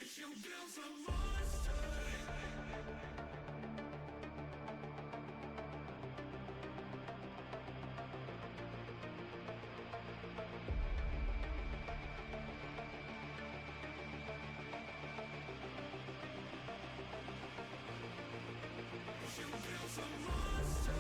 You built a monster. You built a monster.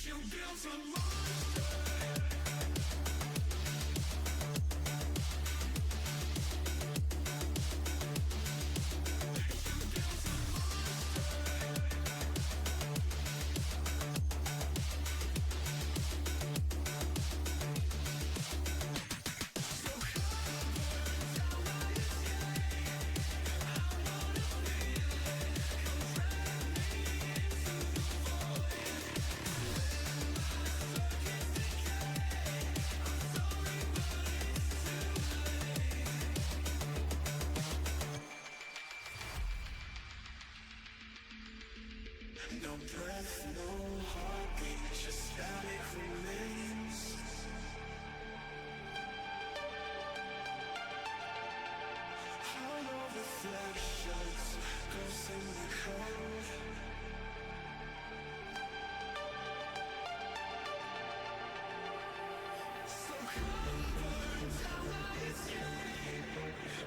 You built a monster. No breath, no heartbeat, just static remains. Hollow reflections, ghosts in the cold. So come burn down my escape.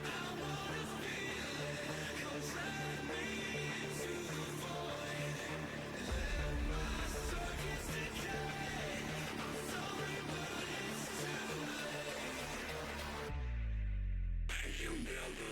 I wanna feel it, come drag me into the void. Let my circuits decay. I'm sorry, but it's too late. You never.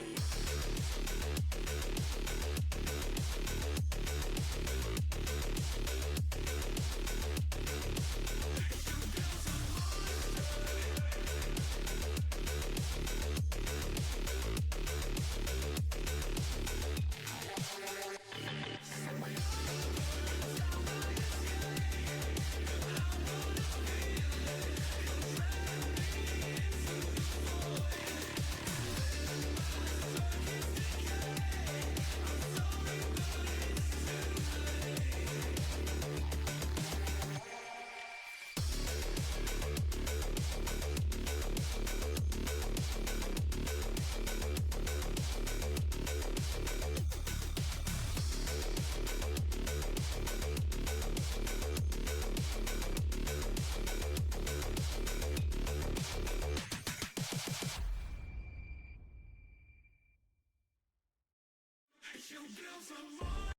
You built a monster.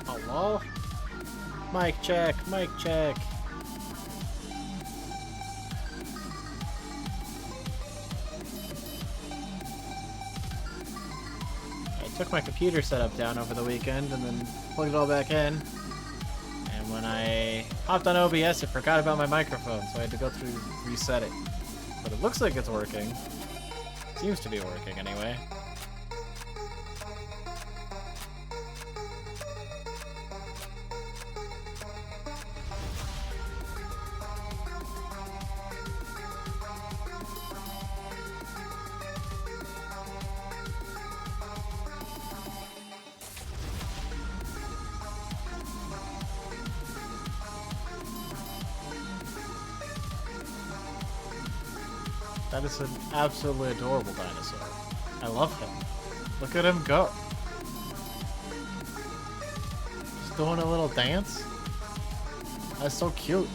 Hello? Mic check, mic check. I took my computer setup down over the weekend and then plugged it all back in. And when I hopped on OBS, it forgot about my microphone, so I had to go through reset it. But it looks like it's working. Seems to be working anyway. That is an absolutely adorable dinosaur. I love him. Look at him go. Just doing a little dance. That's so cute.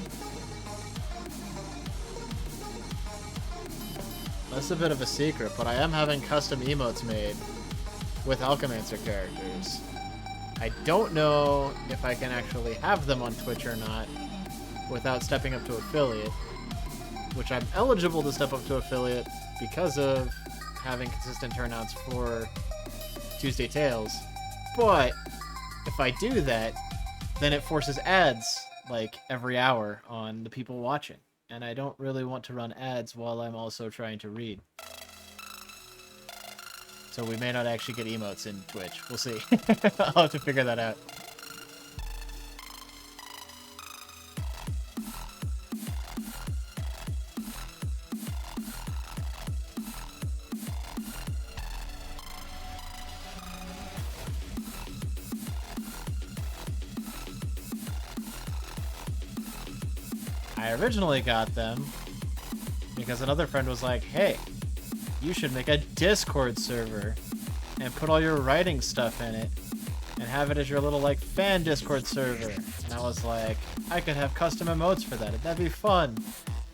That's a bit of a secret, but I am having custom emotes made with Alchemancer characters. I don't know if I can actually have them on Twitch or not without stepping up to affiliate, which I'm eligible to step up to affiliate because of having consistent turnouts for Tuesday Tales. But if I do that, then it forces ads like every hour on the people watching. And I don't really want to run ads while I'm also trying to read. So we may not actually get emotes in Twitch. We'll see. I'll have to figure that out. I originally got them because another friend was like, hey, you should make a Discord server and put all your writing stuff in it and have it as your little like fan Discord server. And I was like, I could have custom emotes for that. That'd be fun.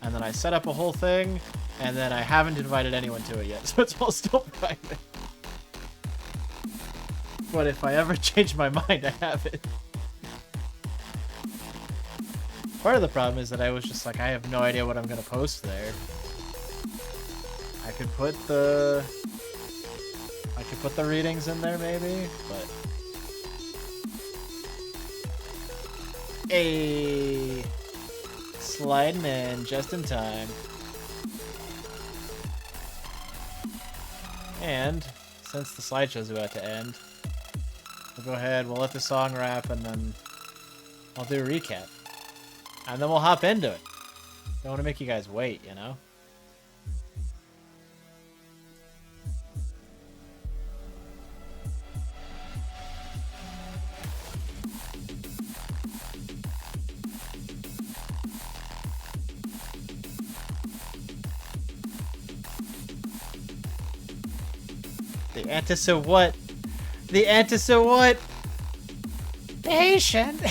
And then I set up a whole thing, and then I haven't invited anyone to it yet, so it's all still private. But if I ever change my mind, I have it. Part of the problem is that I was just like, I have no idea what I'm gonna post there. I could put the readings in there maybe, but hey, sliding in just in time. And since the slideshow's about to end, we'll go ahead, we'll let the song wrap, and then I'll do a recap. And then we'll hop into it. Don't want to make you guys wait, you know? The antiso what? The antiso what? Patient!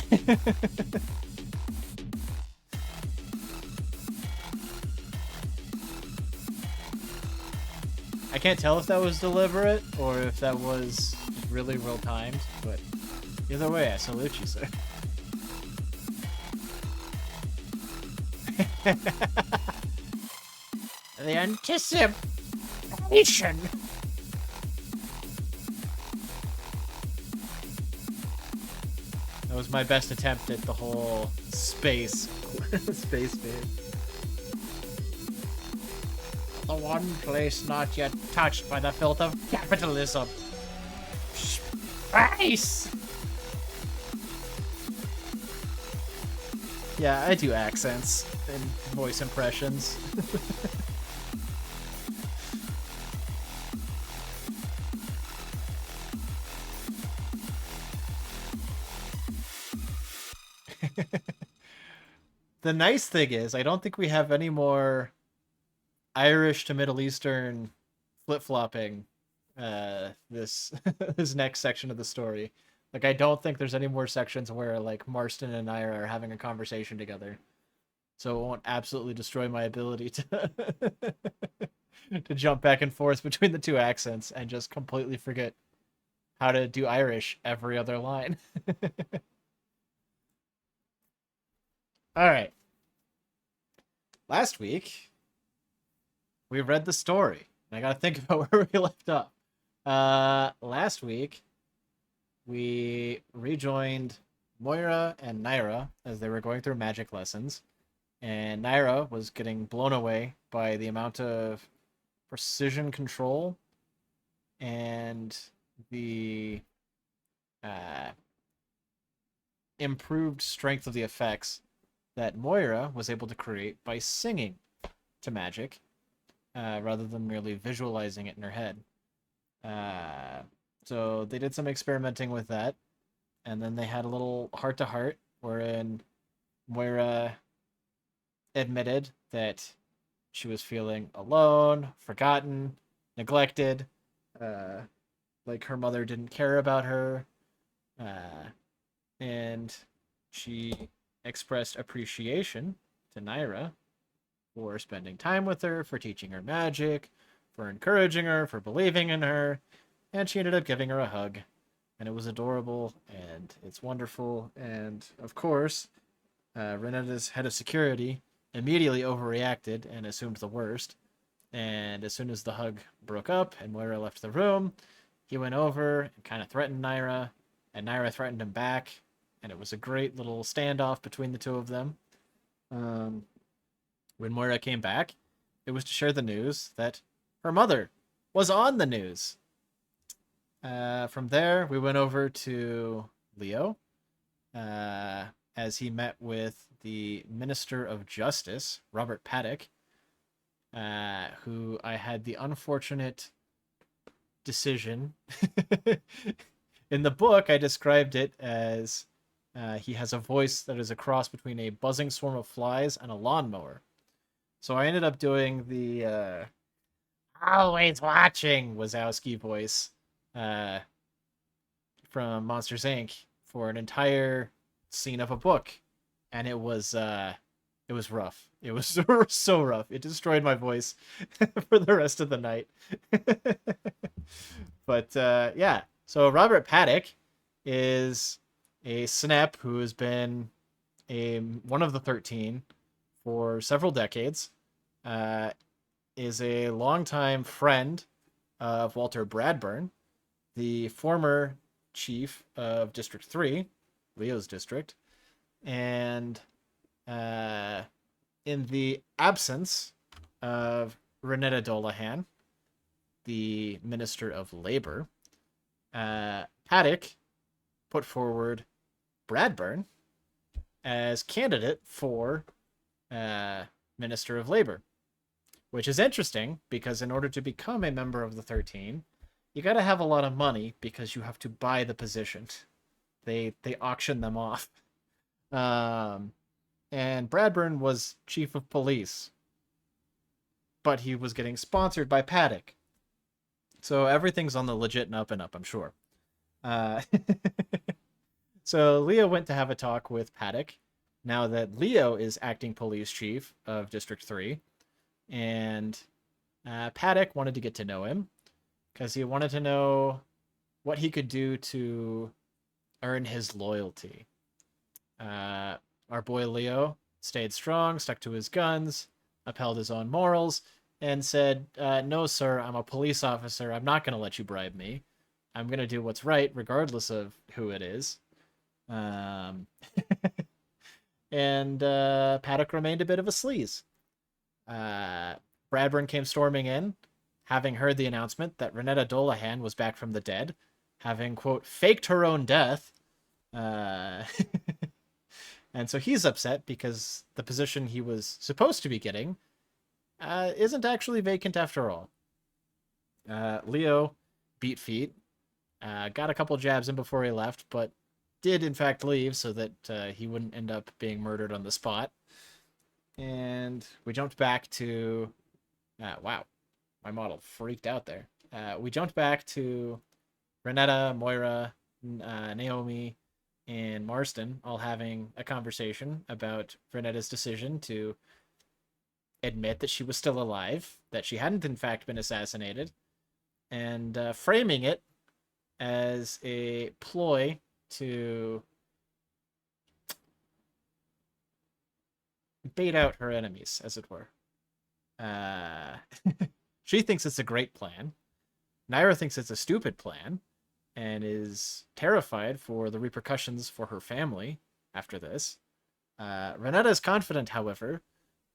I can't tell if that was deliberate or if that was really real timed, but either way, I salute you, sir. The anticipation. That was my best attempt at the whole space bit. The one place not yet touched by the filth of capitalism. Space! Yeah, I do accents and voice impressions. The nice thing is, I don't think we have any more Irish to Middle Eastern flip-flopping this this next section of the story. Like, I don't think there's any more sections where, like, Marston and Naira are having a conversation together. So it won't absolutely destroy my ability to to jump back and forth between the two accents and just completely forget how to do Irish every other line. All right. Last week, we read the story. I got to think about where we left off. Last week, we rejoined Moira and Naira as they were going through magic lessons. And Naira was getting blown away by the amount of precision control and the improved strength of the effects that Moira was able to create by singing to magic rather than merely visualizing it in her head. So they did some experimenting with that, and then they had a little heart-to-heart wherein Moira admitted that she was feeling alone, forgotten, neglected, like her mother didn't care about her, and she expressed appreciation to Naira for spending time with her, for teaching her magic, for encouraging her, for believing in her, and she ended up giving her a hug. And it was adorable, and it's wonderful, and of course, Renetta's head of security immediately overreacted and assumed the worst. And as soon as the hug broke up and Moira left the room, he went over and kind of threatened Naira, and Naira threatened him back, and it was a great little standoff between the two of them. When Moira came back, it was to share the news that her mother was on the news. From there, we went over to Leo, as he met with the Minister of Justice, Robert Paddock, who I had the unfortunate decision. In the book, I described it as he has a voice that is a cross between a buzzing swarm of flies and a lawnmower. So I ended up doing the always watching Wazowski voice from Monsters, Inc. for an entire scene of a book. And it was rough. It was so rough. It destroyed my voice for the rest of the night. But yeah, so Robert Paddock is a Snep who has been one of the 13 for several decades, is a longtime friend of Walter Bradburn, the former chief of District 3, Leo's district, and in the absence of Renetta Dolahan, the Minister of Labor, Paddock put forward Bradburn as candidate for Minister of Labor, which is interesting because in order to become a member of the 13, you got to have a lot of money because you have to buy the position. They auction them off. And Bradburn was chief of police, but he was getting sponsored by Paddock. So everything's on the legit and up, I'm sure. So Leo went to have a talk with Paddock now that Leo is acting police chief of District 3. And Paddock wanted to get to know him because he wanted to know what he could do to earn his loyalty. Our boy Leo stayed strong, stuck to his guns, upheld his own morals, and said, "No, sir, I'm a police officer. I'm not going to let you bribe me. I'm going to do what's right, regardless of who it is." Um, and Paddock remained a bit of a sleaze. Uh, Bradburn came storming in, having heard the announcement that Renetta Dolahan was back from the dead, having, quote, faked her own death. Uh, and so he's upset because the position he was supposed to be getting isn't actually vacant after all. Leo beat feet, got a couple jabs in before he left, but did in fact leave so that he wouldn't end up being murdered on the spot. And we jumped back to wow, my model freaked out there. We jumped back to Renetta, Moira, Naomi, and Marston all having a conversation about Renetta's decision to admit that she was still alive, that she hadn't in fact been assassinated, and framing it as a ploy to bait out her enemies, as it were. Uh, she thinks it's a great plan. Naira thinks it's a stupid plan and is terrified for the repercussions for her family after this. Renetta is confident, however,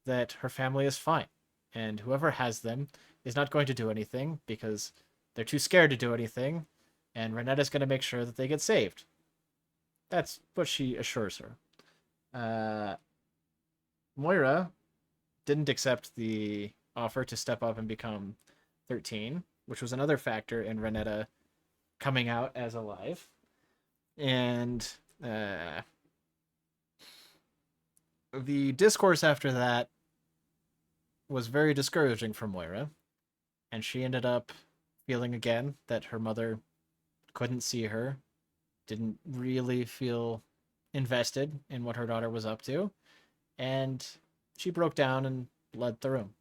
that her family is fine, and whoever has them is not going to do anything because they're too scared to do anything, and Renetta's going to make sure that they get saved. That's what she assures her. Moira didn't accept the offer to step up and become 13, which was another factor in Renetta coming out as alive. And the discourse after that was very discouraging for Moira, and she ended up feeling again that her mother couldn't see her, didn't really feel invested in what her daughter was up to, and she broke down and left the room.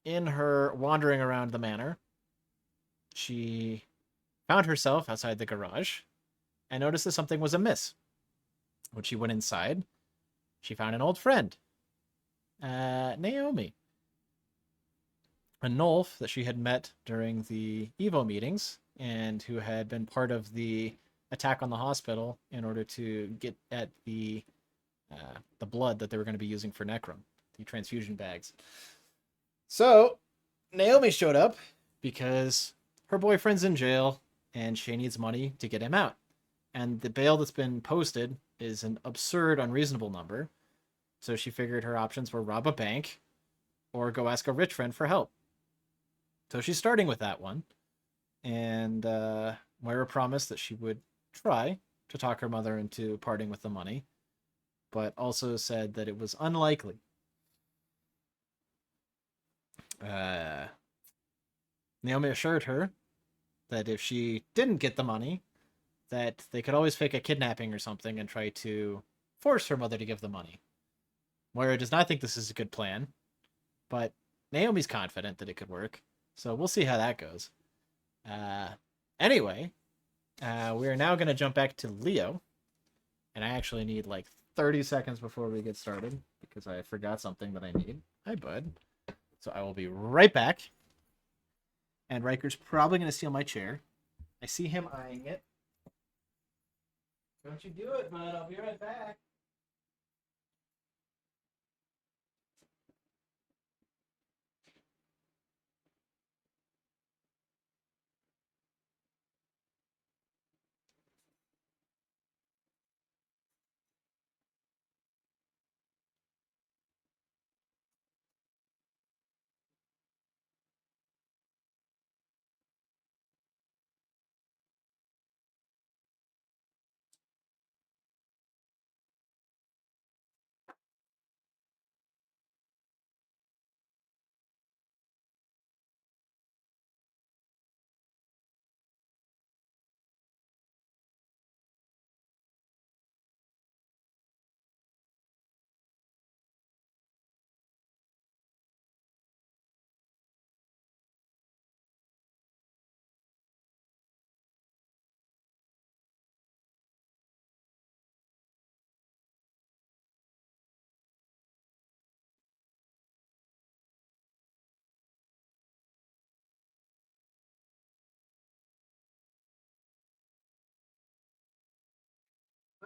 In her wandering around the manor, she found herself outside the garage and noticed that something was amiss. When she went inside, she found an old friend, Naomi, a Nolf that she had met during the Evo meetings and who had been part of the attack on the hospital in order to get at the blood that they were going to be using for Necrom, the transfusion bags. So Naomi showed up because her boyfriend's in jail and she needs money to get him out. And the bail that's been posted is an absurd, unreasonable number. So she figured her options were rob a bank or go ask a rich friend for help. So she's starting with that one. And Moira promised that she would try to talk her mother into parting with the money, but also said that it was unlikely. Naomi assured her that if she didn't get the money, that they could always fake a kidnapping or something and try to force her mother to give the money. Moira does not think this is a good plan, but Naomi's confident that it could work, so we'll see how that goes. Anyway, we are now going to jump back to Leo, and I actually need like 30 seconds before we get started because I forgot something that I need. Hi, bud. So I will be right back. And Riker's probably going to steal my chair. I see him eyeing it. Don't you do it, bud. I'll be right back.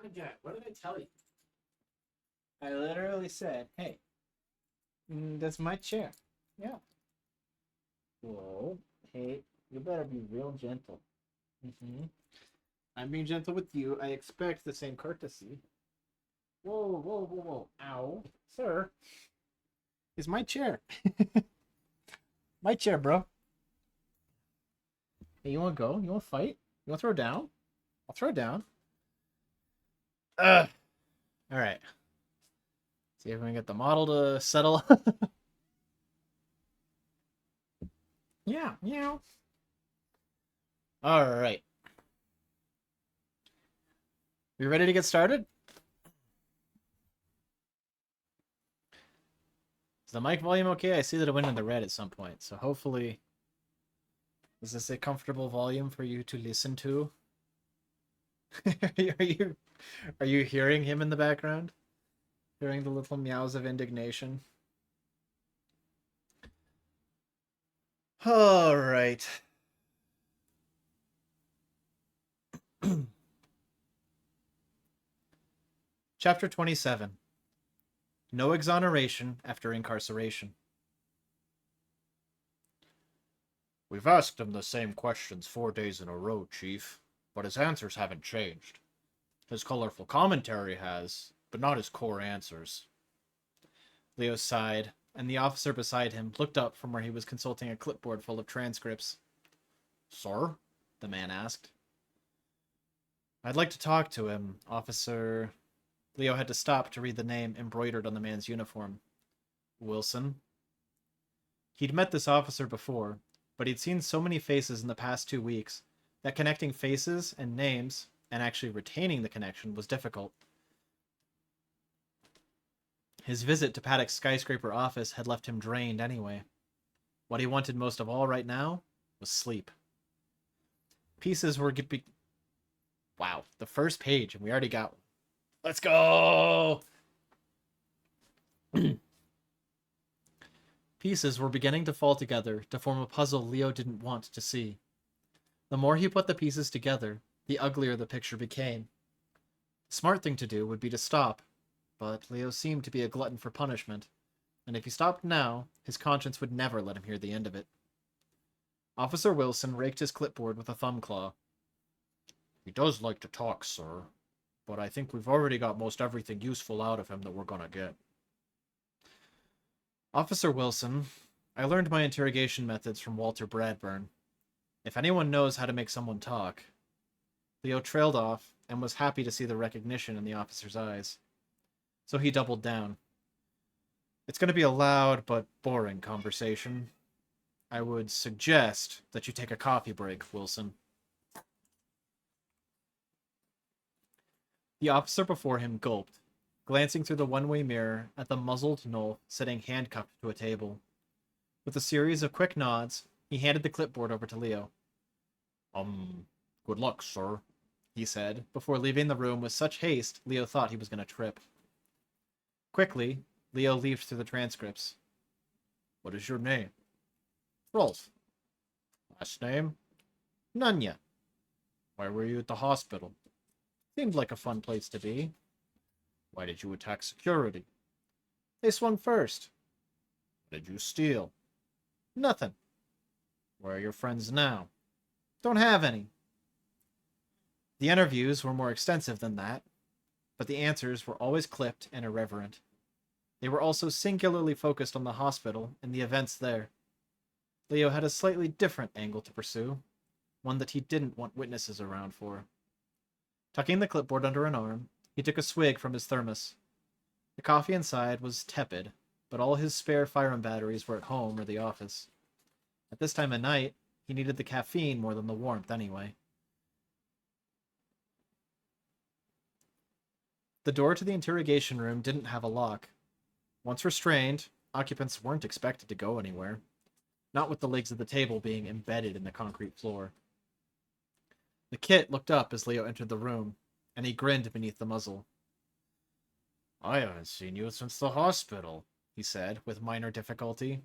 Hi, Jack. What did I tell you? I literally said, hey, that's my chair. Yeah. Whoa. Hey, you better be real gentle. I'm being gentle with you. I expect the same courtesy. Whoa, whoa, whoa, whoa. Ow. Sir. It's my chair. My chair, bro. Hey, you want to go? You want to fight? You want to throw down? I'll throw down. Ugh. All right. See if we can get the model to settle. Yeah, yeah. All right. We ready to get started? Is the mic volume okay? I see that it went in the red at some point, so hopefully... Is this a comfortable volume for you to listen to? Are you hearing him in the background? Hearing the little meows of indignation? All right. Chapter 27. No exoneration after incarceration. We've asked him the same questions 4 days in a row, Chief, but his answers haven't changed. His colorful commentary has, but not his core answers. Leo sighed, and the officer beside him looked up from where he was consulting a clipboard full of transcripts. Sir? The man asked. I'd like to talk to him, Officer... Leo had to stop to read the name embroidered on the man's uniform. Wilson. He'd met this officer before, but he'd seen so many faces in the past 2 weeks that connecting faces and names, and actually retaining the connection, was difficult. His visit to Paddock's skyscraper office had left him drained anyway. What he wanted most of all right now was sleep. Pieces were... Wow, the first page, and we already got one. Let's go! Pieces were beginning to fall together to form a puzzle Leo didn't want to see. The more he put the pieces together, the uglier the picture became. The smart thing to do would be to stop, but Leo seemed to be a glutton for punishment, and if he stopped now, his conscience would never let him hear the end of it. Officer Wilson raked his clipboard with a thumb claw. He does like to talk, sir, but I think we've already got most everything useful out of him that we're gonna get. Officer Wilson, I learned my interrogation methods from Walter Bradburn. If anyone knows how to make someone talk... Leo trailed off and was happy to see the recognition in the officer's eyes. So he doubled down. It's going to be a loud but boring conversation. I would suggest that you take a coffee break, Wilson. The officer before him gulped, glancing through the one-way mirror at the muzzled Nolf sitting handcuffed to a table. With a series of quick nods, he handed the clipboard over to Leo. Good luck, sir, he said, before leaving the room with such haste Leo thought he was going to trip. Quickly, Leo leafed through the transcripts. What is your name? Rolf. Last name? Nunya. Why were you at the hospital? Seemed like a fun place to be. Why did you attack security? They swung first. What did you steal? Nothing. Where are your friends now? Don't have any. The interviews were more extensive than that, but the answers were always clipped and irreverent. They were also singularly focused on the hospital and the events there. Leo had a slightly different angle to pursue, one that he didn't want witnesses around for. Tucking the clipboard under an arm, he took a swig from his thermos. The coffee inside was tepid, but all his spare firearm batteries were at home or the office. At this time of night, he needed the caffeine more than the warmth anyway. The door to the interrogation room didn't have a lock. Once restrained, occupants weren't expected to go anywhere, not with the legs of the table being embedded in the concrete floor. The kit looked up as Leo entered the room, and he grinned beneath the muzzle. I haven't seen you since the hospital, he said, with minor difficulty.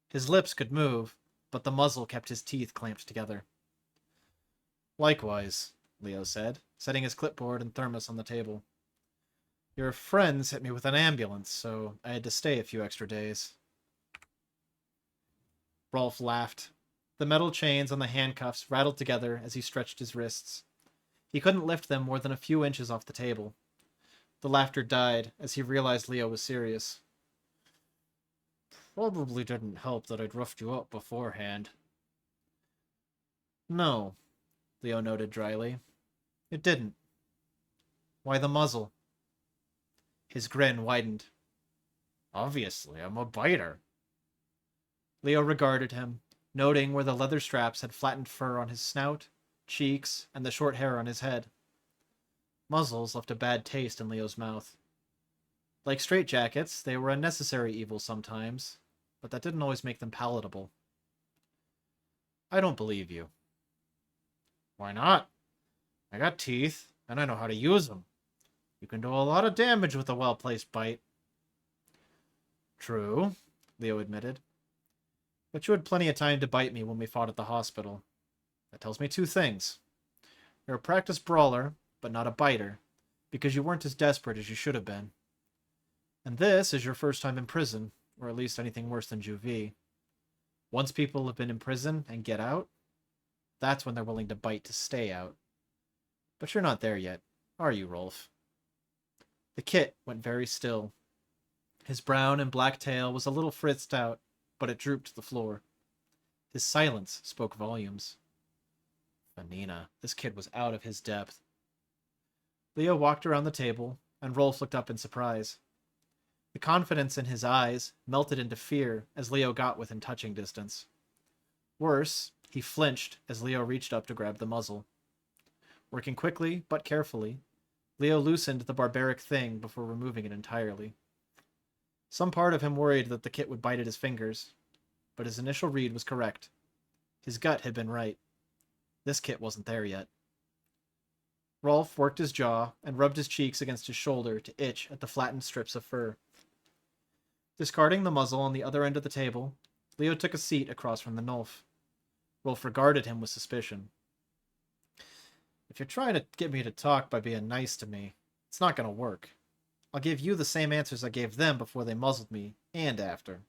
His lips could move, but the muzzle kept his teeth clamped together. Likewise, Leo said, setting his clipboard and thermos on the table. Your friends hit me with an ambulance, so I had to stay a few extra days. Rolf laughed. The metal chains on the handcuffs rattled together as he stretched his wrists. He couldn't lift them more than a few inches off the table. The laughter died as he realized Leo was serious. Probably didn't help that I'd roughed you up beforehand. No, Leo noted dryly. It didn't. Why the muzzle? His grin widened. Obviously, I'm a biter. Leo regarded him, noting where the leather straps had flattened fur on his snout, cheeks, and the short hair on his head. Muzzles left a bad taste in Leo's mouth. Like straitjackets, they were a necessary evil sometimes, but that didn't always make them palatable. I don't believe you. Why not? I got teeth, and I know how to use them. You can do a lot of damage with a well-placed bite. True, Leo admitted. But you had plenty of time to bite me when we fought at the hospital. That tells me two things. You're a practiced brawler, but not a biter, because you weren't as desperate as you should have been. And this is your first time in prison, or at least anything worse than juvie. Once people have been in prison and get out, that's when they're willing to bite to stay out. But you're not there yet, are you, Rolf? The kit went very still. His brown and black tail was a little frizzed out, but it drooped to the floor. His silence spoke volumes. Vanina, this kid was out of his depth. Leo walked around the table, and Rolf looked up in surprise. The confidence in his eyes melted into fear as Leo got within touching distance. Worse, he flinched as Leo reached up to grab the muzzle. Working quickly, but carefully, Leo loosened the barbaric thing before removing it entirely. Some part of him worried that the kit would bite at his fingers, but his initial read was correct. His gut had been right. This kit wasn't there yet. Rolf worked his jaw and rubbed his cheeks against his shoulder to itch at the flattened strips of fur. Discarding the muzzle on the other end of the table, Leo took a seat across from the Nulf. Rolf regarded him with suspicion. If you're trying to get me to talk by being nice to me, it's not going to work. I'll give you the same answers I gave them before they muzzled me, and after.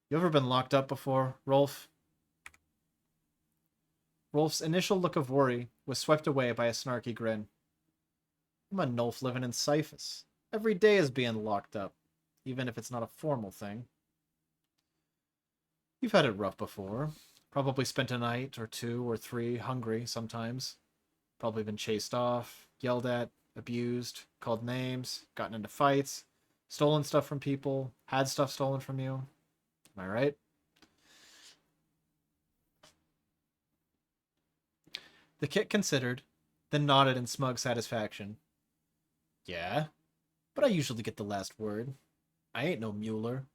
You ever been locked up before, Rolf? Rolf's initial look of worry was swept away by a snarky grin. I'm a Nulf living in Cyphus. Every day is being locked up, even if it's not a formal thing. You've had it rough before. Probably spent a night or two or three hungry sometimes. Probably been chased off, yelled at, abused, called names, gotten into fights, stolen stuff from people, had stuff stolen from you. Am I right? The kit considered, then nodded in smug satisfaction. Yeah, but I usually get the last word. I ain't no Mueller.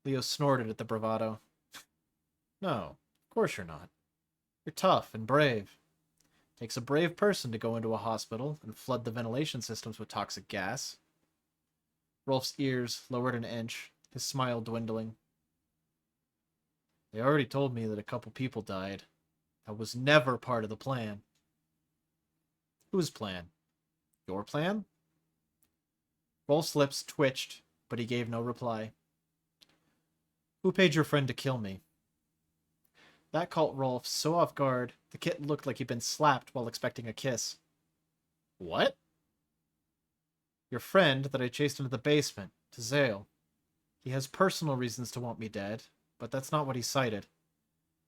Leo snorted at the bravado. No, of course you're not. You're tough and brave. Takes a brave person to go into a hospital and flood the ventilation systems with toxic gas. Rolf's ears lowered an inch, his smile dwindling. They already told me that a couple people died. That was never part of the plan. Whose plan? Your plan? Rolf's lips twitched, but he gave no reply. Who paid your friend to kill me? That caught Rolf so off guard, the kit looked like he'd been slapped while expecting a kiss. What? Your friend that I chased into the basement, to Zale. He has personal reasons to want me dead, but that's not what he cited.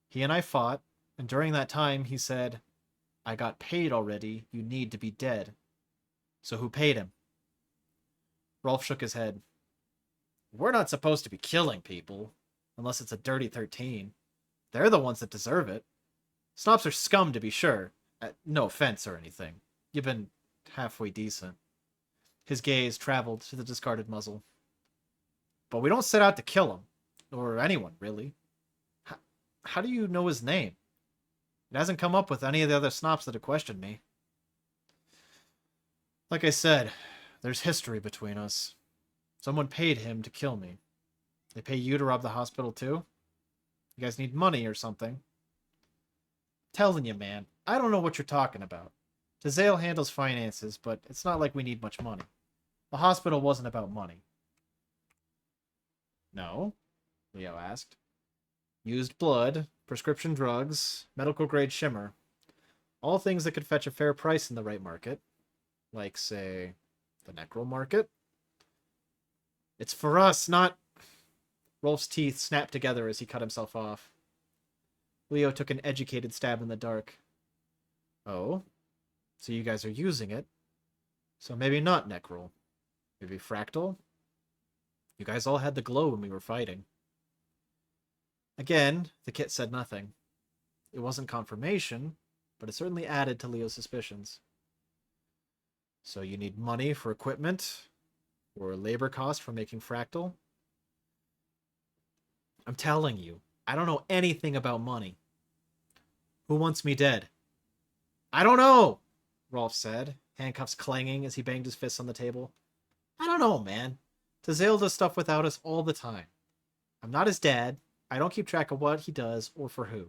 He and I fought, and during that time he said, I got paid already, you need to be dead. So who paid him? Rolf shook his head. We're not supposed to be killing people, unless it's a dirty 13. They're the ones that deserve it. Snobs are scum, to be sure. No offense or anything. You've been halfway decent. His gaze traveled to the discarded muzzle. But we don't set out to kill him. Or anyone, really. How do you know his name? It hasn't come up with any of the other snobs that have questioned me. Like I said, there's history between us. Someone paid him to kill me. They pay you to rob the hospital too? You guys need money or something. Telling you, man, I don't know what you're talking about. Tazale handles finances, but it's not like we need much money. The hospital wasn't about money. No? Leo asked. Used blood, prescription drugs, medical grade shimmer. All things that could fetch a fair price in the right market. Like, say, the necro market. It's for us, not... Rolf's teeth snapped together as he cut himself off. Leo took an educated stab in the dark. Oh? So you guys are using it. So maybe not necro. Maybe fractal? You guys all had the glow when we were fighting. Again, the kit said nothing. It wasn't confirmation, but it certainly added to Leo's suspicions. So you need money for equipment? Or labor cost for making fractal? I'm telling you, I don't know anything about money. Who wants me dead? I don't know, Rolf said, handcuffs clanging as he banged his fists on the table. I don't know, man. Tazale does stuff without us all the time. I'm not his dad. I don't keep track of what he does or for who.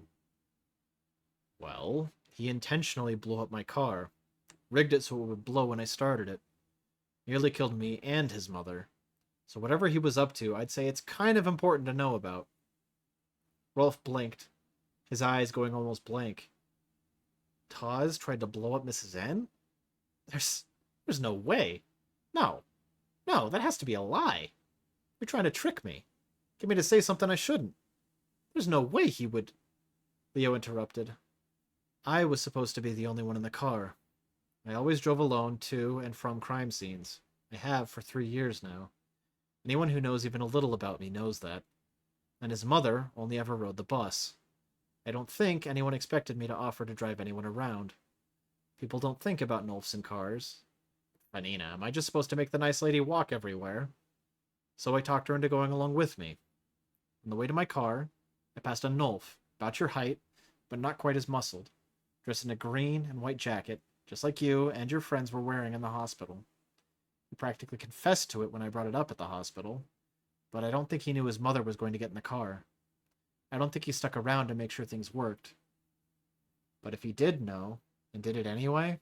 Well, he intentionally blew up my car. Rigged it so it would blow when I started it. Nearly killed me and his mother. So whatever he was up to, I'd say it's kind of important to know about. Rolf blinked, his eyes going almost blank. Taz tried to blow up Mrs. N? There's no way. No, that has to be a lie. You're trying to trick me. Get me to say something I shouldn't. There's no way he would... Leo interrupted. I was supposed to be the only one in the car. I always drove alone to and from crime scenes. I have for 3 years now. Anyone who knows even a little about me knows that. And his mother only ever rode the bus. I don't think anyone expected me to offer to drive anyone around. People don't think about Nolfs in cars. Anina, am I just supposed to make the nice lady walk everywhere? So I talked her into going along with me. On the way to my car, I passed a Nolf, about your height, but not quite as muscled, dressed in a green and white jacket, just like you and your friends were wearing in the hospital. He practically confessed to it when I brought it up at the hospital, but I don't think he knew his mother was going to get in the car. I don't think he stuck around to make sure things worked. But if he did know, and did it anyway,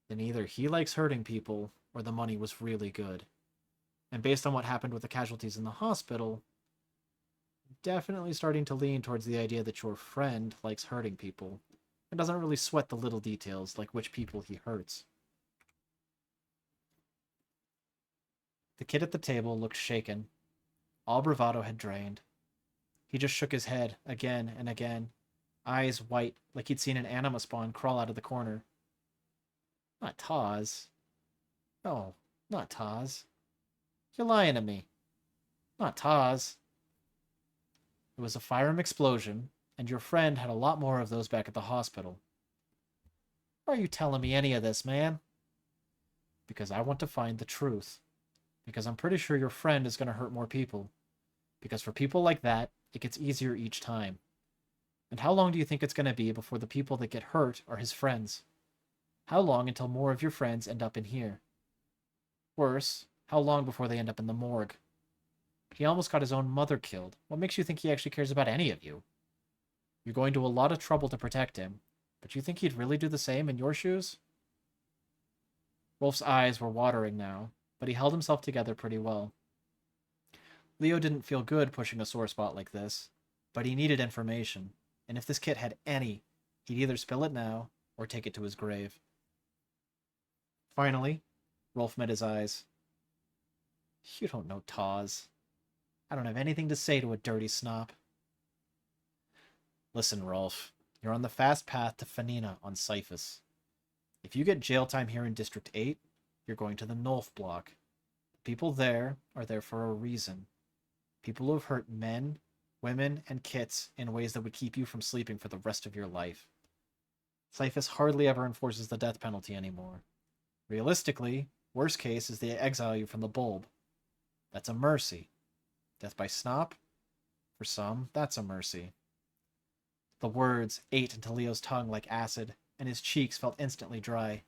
then either he likes hurting people, or the money was really good. And based on what happened with the casualties in the hospital, I'm definitely starting to lean towards the idea that your friend likes hurting people, and doesn't really sweat the little details like which people he hurts. The kid at the table looked shaken. All bravado had drained. He just shook his head again and again, eyes white like he'd seen an anima spawn crawl out of the corner. Not Taz. No, not Taz. You're lying to me. Not Taz. It was a firearm explosion, and your friend had a lot more of those back at the hospital. Why are you telling me any of this, man? Because I want to find the truth. Because I'm pretty sure your friend is going to hurt more people. Because for people like that, it gets easier each time. And how long do you think it's going to be before the people that get hurt are his friends? How long until more of your friends end up in here? Worse, how long before they end up in the morgue? He almost got his own mother killed. What makes you think he actually cares about any of you? You're going to a lot of trouble to protect him, but you think he'd really do the same in your shoes? Rolf's eyes were watering now, but he held himself together pretty well. Leo didn't feel good pushing a sore spot like this, but he needed information, and if this kit had any, he'd either spill it now or take it to his grave. Finally, Rolf met his eyes. You don't know Taz. I don't have anything to say to a dirty snop. Listen, Rolf, you're on the fast path to Fanina on Cyphus. If you get jail time here in District 8, you're going to the Nolf block. The people there are there for a reason. People who have hurt men, women, and kits in ways that would keep you from sleeping for the rest of your life. Cyphus hardly ever enforces the death penalty anymore. Realistically, worst case is they exile you from the bulb. That's a mercy. Death by snop? For some, that's a mercy. The words ate into Leo's tongue like acid, and his cheeks felt instantly dry.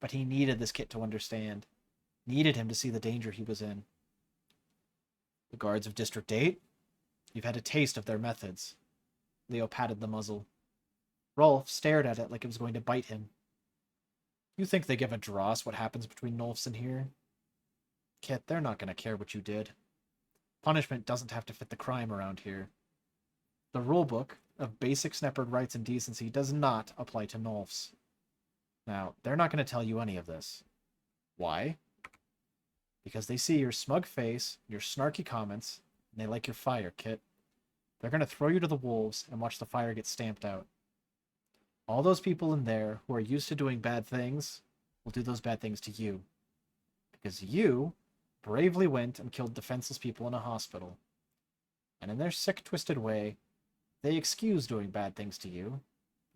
But he needed this kit to understand. Needed him to see the danger he was in. The guards of District 8? You've had a taste of their methods. Leo patted the muzzle. Rolf stared at it like it was going to bite him. You think they give a dross what happens between Nulfs and here? Kit, they're not going to care what you did. Punishment doesn't have to fit the crime around here. The rulebook of basic Sneppard rights and decency does not apply to Nulfs. Now, they're not going to tell you any of this. Why? Because they see your smug face, your snarky comments, and they like your fire, Kit. They're going to throw you to the wolves and watch the fire get stamped out. All those people in there who are used to doing bad things will do those bad things to you. Because you bravely went and killed defenseless people in a hospital. And in their sick, twisted way, they excuse doing bad things to you,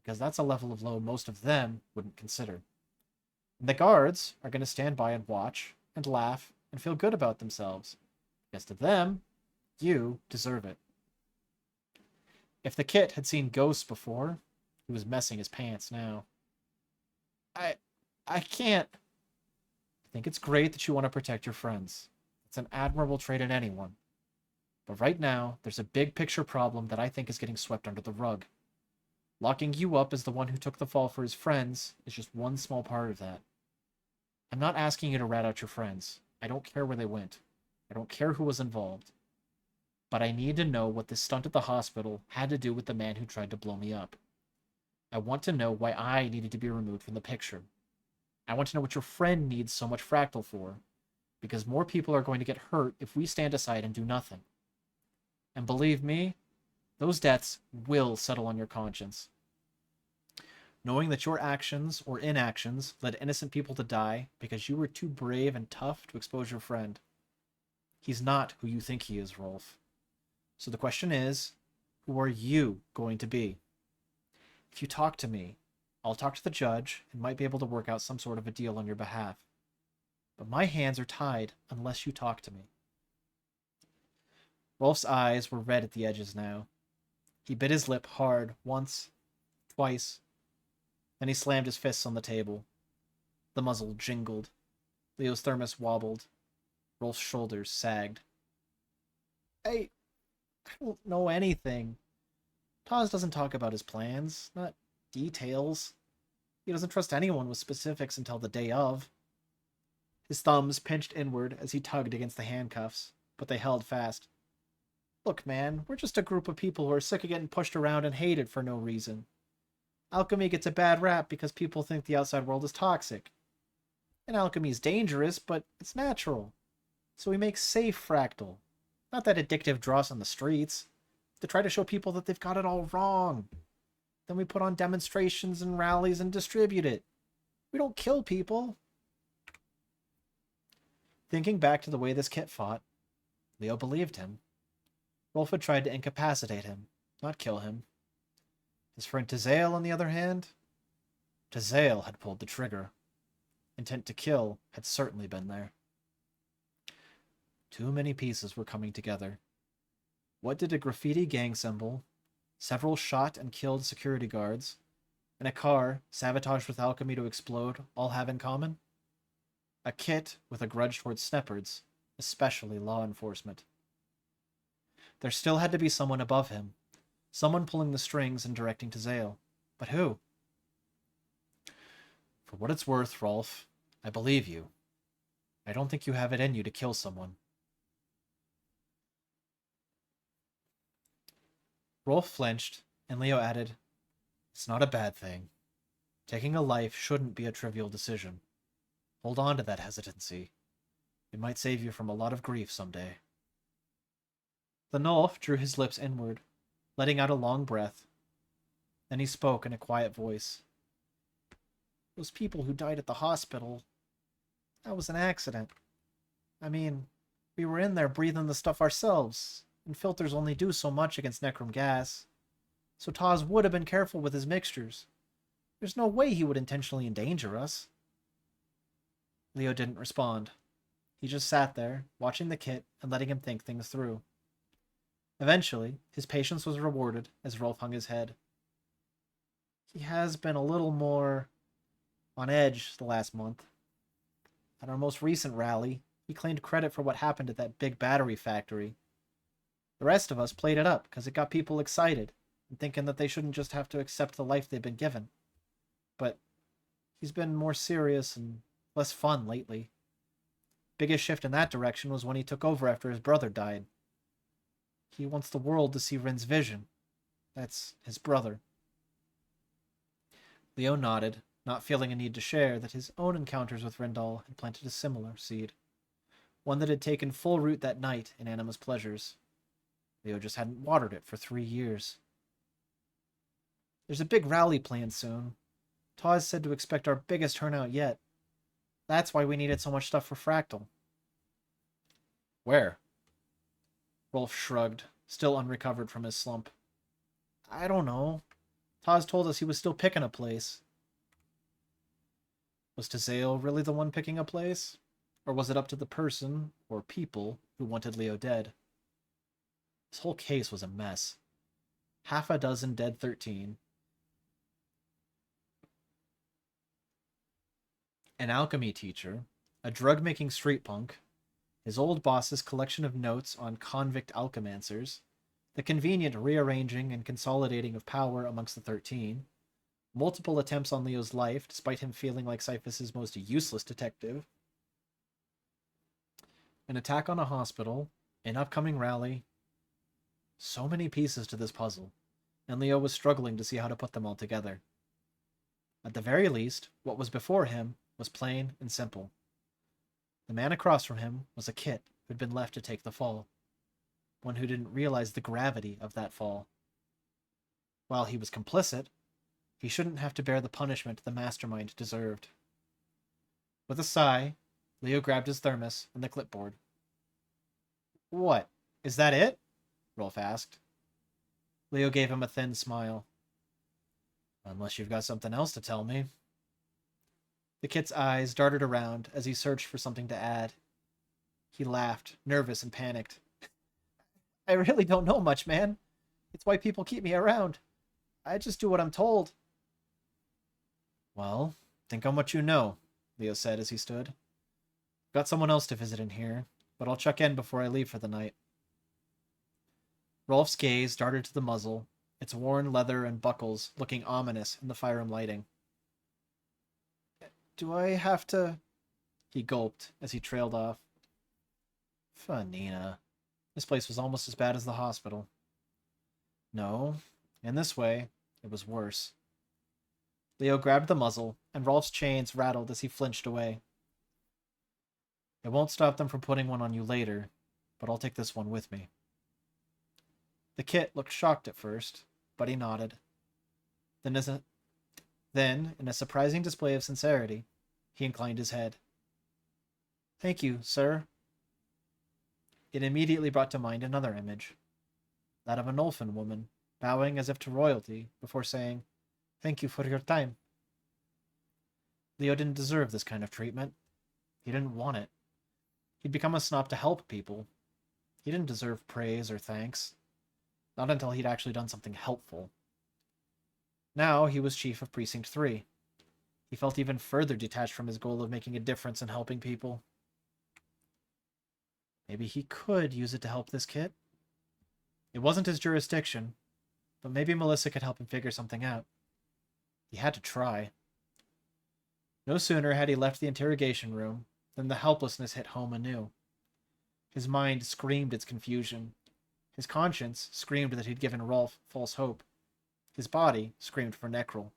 because that's a level of low most of them wouldn't consider. And the guards are going to stand by and watch, and laugh, and feel good about themselves, because to them, you deserve it. If the Kit had seen ghosts before, he was messing his pants now. I can't. I think it's great that you want to protect your friends. It's an admirable trait in anyone. But right now, there's a big picture problem that I think is getting swept under the rug. Locking you up as the one who took the fall for his friends is just one small part of that. I'm not asking you to rat out your friends. I don't care where they went. I don't care who was involved. But I need to know what this stunt at the hospital had to do with the man who tried to blow me up. I want to know why I needed to be removed from the picture. I want to know what your friend needs so much fractal for, because more people are going to get hurt if we stand aside and do nothing. And believe me, those deaths will settle on your conscience. Knowing that your actions or inactions led innocent people to die because you were too brave and tough to expose your friend. He's not who you think he is, Rolf. So the question is, who are you going to be? If you talk to me, I'll talk to the judge and might be able to work out some sort of a deal on your behalf. But my hands are tied unless you talk to me. Rolf's eyes were red at the edges now. He bit his lip hard once, twice. Then he slammed his fists on the table. The muzzle jingled. Leo's thermos wobbled. Rolf's shoulders sagged. I don't know anything. Todd doesn't talk about his plans, not details. He doesn't trust anyone with specifics until the day of. His thumbs pinched inward as he tugged against the handcuffs, but they held fast. Look, man, we're just a group of people who are sick of getting pushed around and hated for no reason. Alchemy gets a bad rap because people think the outside world is toxic. And alchemy is dangerous, but it's natural. So we make safe fractal. Not that addictive dross on the streets. To try to show people that they've got it all wrong. Then we put on demonstrations and rallies and distribute it. We don't kill people. Thinking back to the way this Kit fought, Leo believed him. Rolf had tried to incapacitate him, not kill him. His friend Tazael, on the other hand, Tazael had pulled the trigger. Intent to kill had certainly been there. Too many pieces were coming together. What did a graffiti gang symbol, several shot and killed security guards, and a car sabotaged with alchemy to explode all have in common? A Kit with a grudge towards Sneppards, especially law enforcement. There still had to be someone above him, someone pulling the strings and directing Tazael. But who? For what it's worth, Rolf, I believe you. I don't think you have it in you to kill someone. Rolf flinched, and Leo added, It's not a bad thing. Taking a life shouldn't be a trivial decision. Hold on to that hesitancy. It might save you from a lot of grief someday. The Nulf drew his lips inward, letting out a long breath. Then he spoke in a quiet voice. Those people who died at the hospital, that was an accident. I mean, we were in there breathing the stuff ourselves, and filters only do so much against necrom gas. So Taz would have been careful with his mixtures. There's no way he would intentionally endanger us. Leo didn't respond. He just sat there, watching the Kit and letting him think things through. Eventually, his patience was rewarded as Rolf hung his head. He has been a little more on edge the last month. At our most recent rally, he claimed credit for what happened at that big battery factory. The rest of us played it up because it got people excited, and thinking that they shouldn't just have to accept the life they've been given. But he's been more serious and less fun lately. Biggest shift in that direction was when he took over after his brother died. He wants the world to see Rin's vision. That's his brother. Leo nodded, not feeling a need to share that his own encounters with Rendal had planted a similar seed. One that had taken full root that night in Anima's pleasures. Leo just hadn't watered it for 3 years. There's a big rally planned soon. Todd said to expect our biggest turnout yet. That's why we needed so much stuff for Fractal. Where? Rolf shrugged, still unrecovered from his slump. I don't know. Taz told us he was still picking a place. Was Tazael really the one picking a place? Or was it up to the person, or people, who wanted Leo dead? This whole case was a mess. Half a dozen dead 13. An alchemy teacher, a drug-making street punk, his old boss's collection of notes on convict alchemancers, the convenient rearranging and consolidating of power amongst the 13, multiple attempts on Leo's life despite him feeling like Cyphus's most useless detective, an attack on a hospital, an upcoming rally. So many pieces to this puzzle, and Leo was struggling to see how to put them all together. At the very least, what was before him was plain and simple. The man across from him was a kit who'd been left to take the fall, one who didn't realize the gravity of that fall. While he was complicit, he shouldn't have to bear the punishment the mastermind deserved. With a sigh, Leo grabbed his thermos and the clipboard. What? Is that it? Rolf asked. Leo gave him a thin smile. Unless you've got something else to tell me. The kit's eyes darted around as he searched for something to add. He laughed, nervous and panicked. I really don't know much, man. It's why people keep me around. I just do what I'm told. Well, think on what you know, Leo said as he stood. Got someone else to visit in here, but I'll check in before I leave for the night. Rolf's gaze darted to the muzzle, its worn leather and buckles looking ominous in the fireroom lighting. Do I have to... He gulped as he trailed off. Fanina. This place was almost as bad as the hospital. No, in this way, it was worse. Leo grabbed the muzzle, and Rolf's chains rattled as he flinched away. It won't stop them from putting one on you later, but I'll take this one with me. The kit looked shocked at first, but he nodded. Then, in a surprising display of sincerity, he inclined his head. Thank you, sir. It immediately brought to mind another image, that of an Ulfin woman, bowing as if to royalty before saying, Thank you for your time. Leo didn't deserve this kind of treatment. He didn't want it. He'd become a snob to help people. He didn't deserve praise or thanks. Not until he'd actually done something helpful. Now he was chief of Precinct 3. He felt even further detached from his goal of making a difference and helping people. Maybe he could use it to help this kid. It wasn't his jurisdiction, but maybe Melissa could help him figure something out. He had to try. No sooner had he left the interrogation room than the helplessness hit home anew. His mind screamed its confusion. His conscience screamed that he'd given Rolf false hope. His body screamed for Necrol.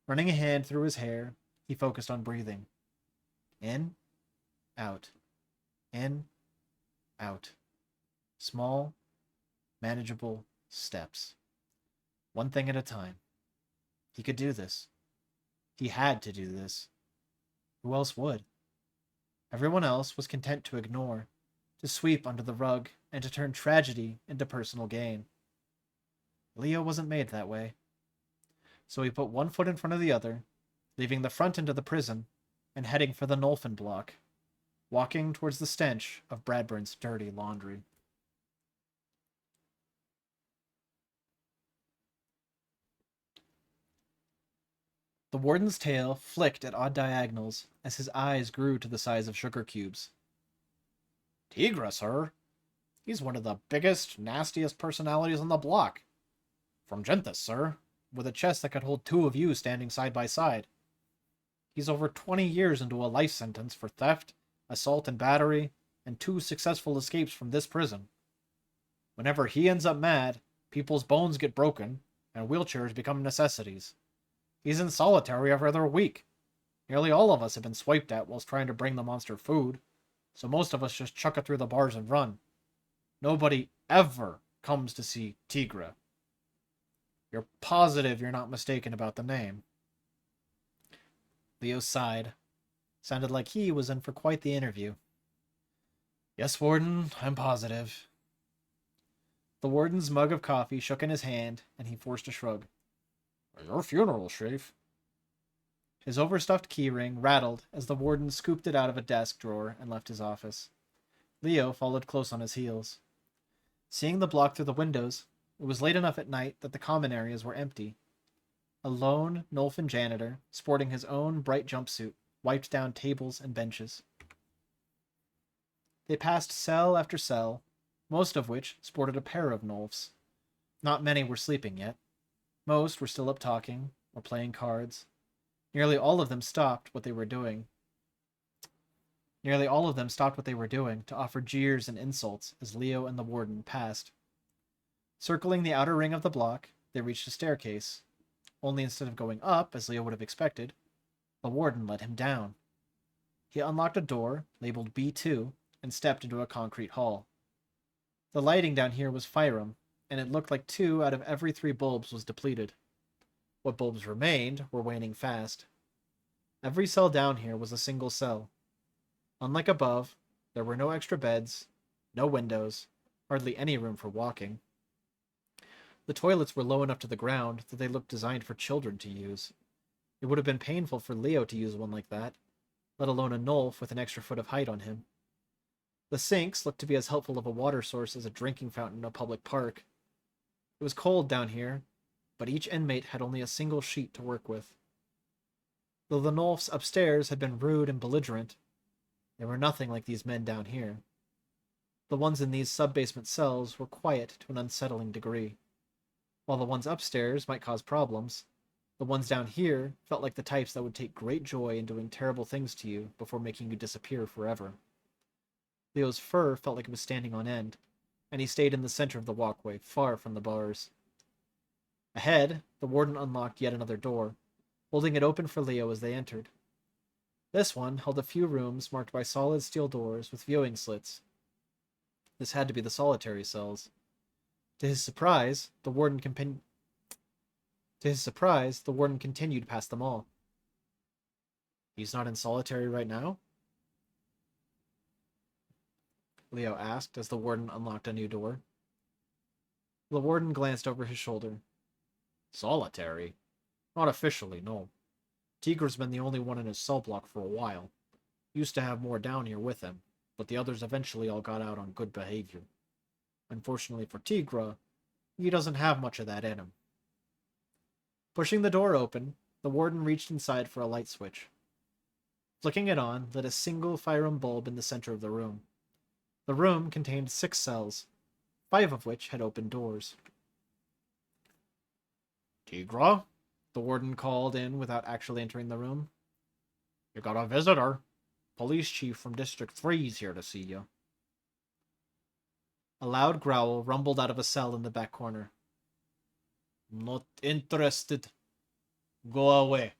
Running a hand through his hair, he focused on breathing. In, out. In, out. Small, manageable steps. One thing at a time. He could do this. He had to do this. Who else would? Everyone else was content to ignore, to sweep under the rug, and to turn tragedy into personal gain. Leo wasn't made that way. So he put one foot in front of the other, leaving the front end of the prison, and heading for the Nolfin block, walking towards the stench of Bradburn's dirty laundry. The warden's tail flicked at odd diagonals as his eyes grew to the size of sugar cubes. Tigra, sir. He's one of the biggest, nastiest personalities on the block. From Genthis, sir, with a chest that could hold two of you standing side by side. He's over 20 years into a life sentence for theft, assault and battery, and 2 successful escapes from this prison. Whenever he ends up mad, people's bones get broken, and wheelchairs become necessities. He's in solitary every other week. Nearly all of us have been swiped at whilst trying to bring the monster food, so most of us just chuck it through the bars and run. Nobody ever comes to see Tigra. You're positive you're not mistaken about the name? Leo sighed. Sounded like he was in for quite the interview. Yes, Warden, I'm positive. The Warden's mug of coffee shook in his hand, and he forced a shrug. Your funeral, Chief. His overstuffed keyring rattled as the Warden scooped it out of a desk drawer and left his office. Leo followed close on his heels. Seeing the block through the windows, it was late enough at night that the common areas were empty. A lone Nolfin janitor, sporting his own bright jumpsuit, wiped down tables and benches. They passed cell after cell, most of which sported a pair of Nolfs. Not many were sleeping yet. Most were still up talking, or playing cards. Nearly all of them stopped what they were doing to offer jeers and insults as Leo and the Warden passed. Circling the outer ring of the block, they reached a staircase. Only instead of going up, as Leo would have expected, the Warden led him down. He unlocked a door, labeled B2, and stepped into a concrete hall. The lighting down here was Fyrum, and it looked like 2 out of every 3 bulbs was depleted. What bulbs remained were waning fast. Every cell down here was a single cell. Unlike above, there were no extra beds, no windows, hardly any room for walking. The toilets were low enough to the ground that they looked designed for children to use. It would have been painful for Leo to use one like that, let alone a Nolf with an extra foot of height on him. The sinks looked to be as helpful of a water source as a drinking fountain in a public park. It was cold down here, but each inmate had only a single sheet to work with. Though the Nolfs upstairs had been rude and belligerent, they were nothing like these men down here. The ones in these sub-basement cells were quiet to an unsettling degree. While the ones upstairs might cause problems, the ones down here felt like the types that would take great joy in doing terrible things to you before making you disappear forever. Leo's fur felt like it was standing on end, and he stayed in the center of the walkway, far from the bars. Ahead, the Warden unlocked yet another door, holding it open for Leo as they entered. This one held a few rooms marked by solid steel doors with viewing slits. This had to be the solitary cells. To his surprise, the Warden continued past them all. He's not in solitary right now? Leo asked as the Warden unlocked a new door. The Warden glanced over his shoulder. Solitary? Not officially, no. Tigra's been the only one in his cell block for a while. Used to have more down here with him, but the others eventually all got out on good behavior. Unfortunately for Tigra, he doesn't have much of that in him. Pushing the door open, the Warden reached inside for a light switch. Flicking it on lit a single Fyrum bulb in the center of the room. The room contained 6 cells, 5 of which had open doors. Tigra? The Warden called in without actually entering the room. You got a visitor. Police Chief from District 3's here to see you. A loud growl rumbled out of a cell in the back corner. Not interested. Go away.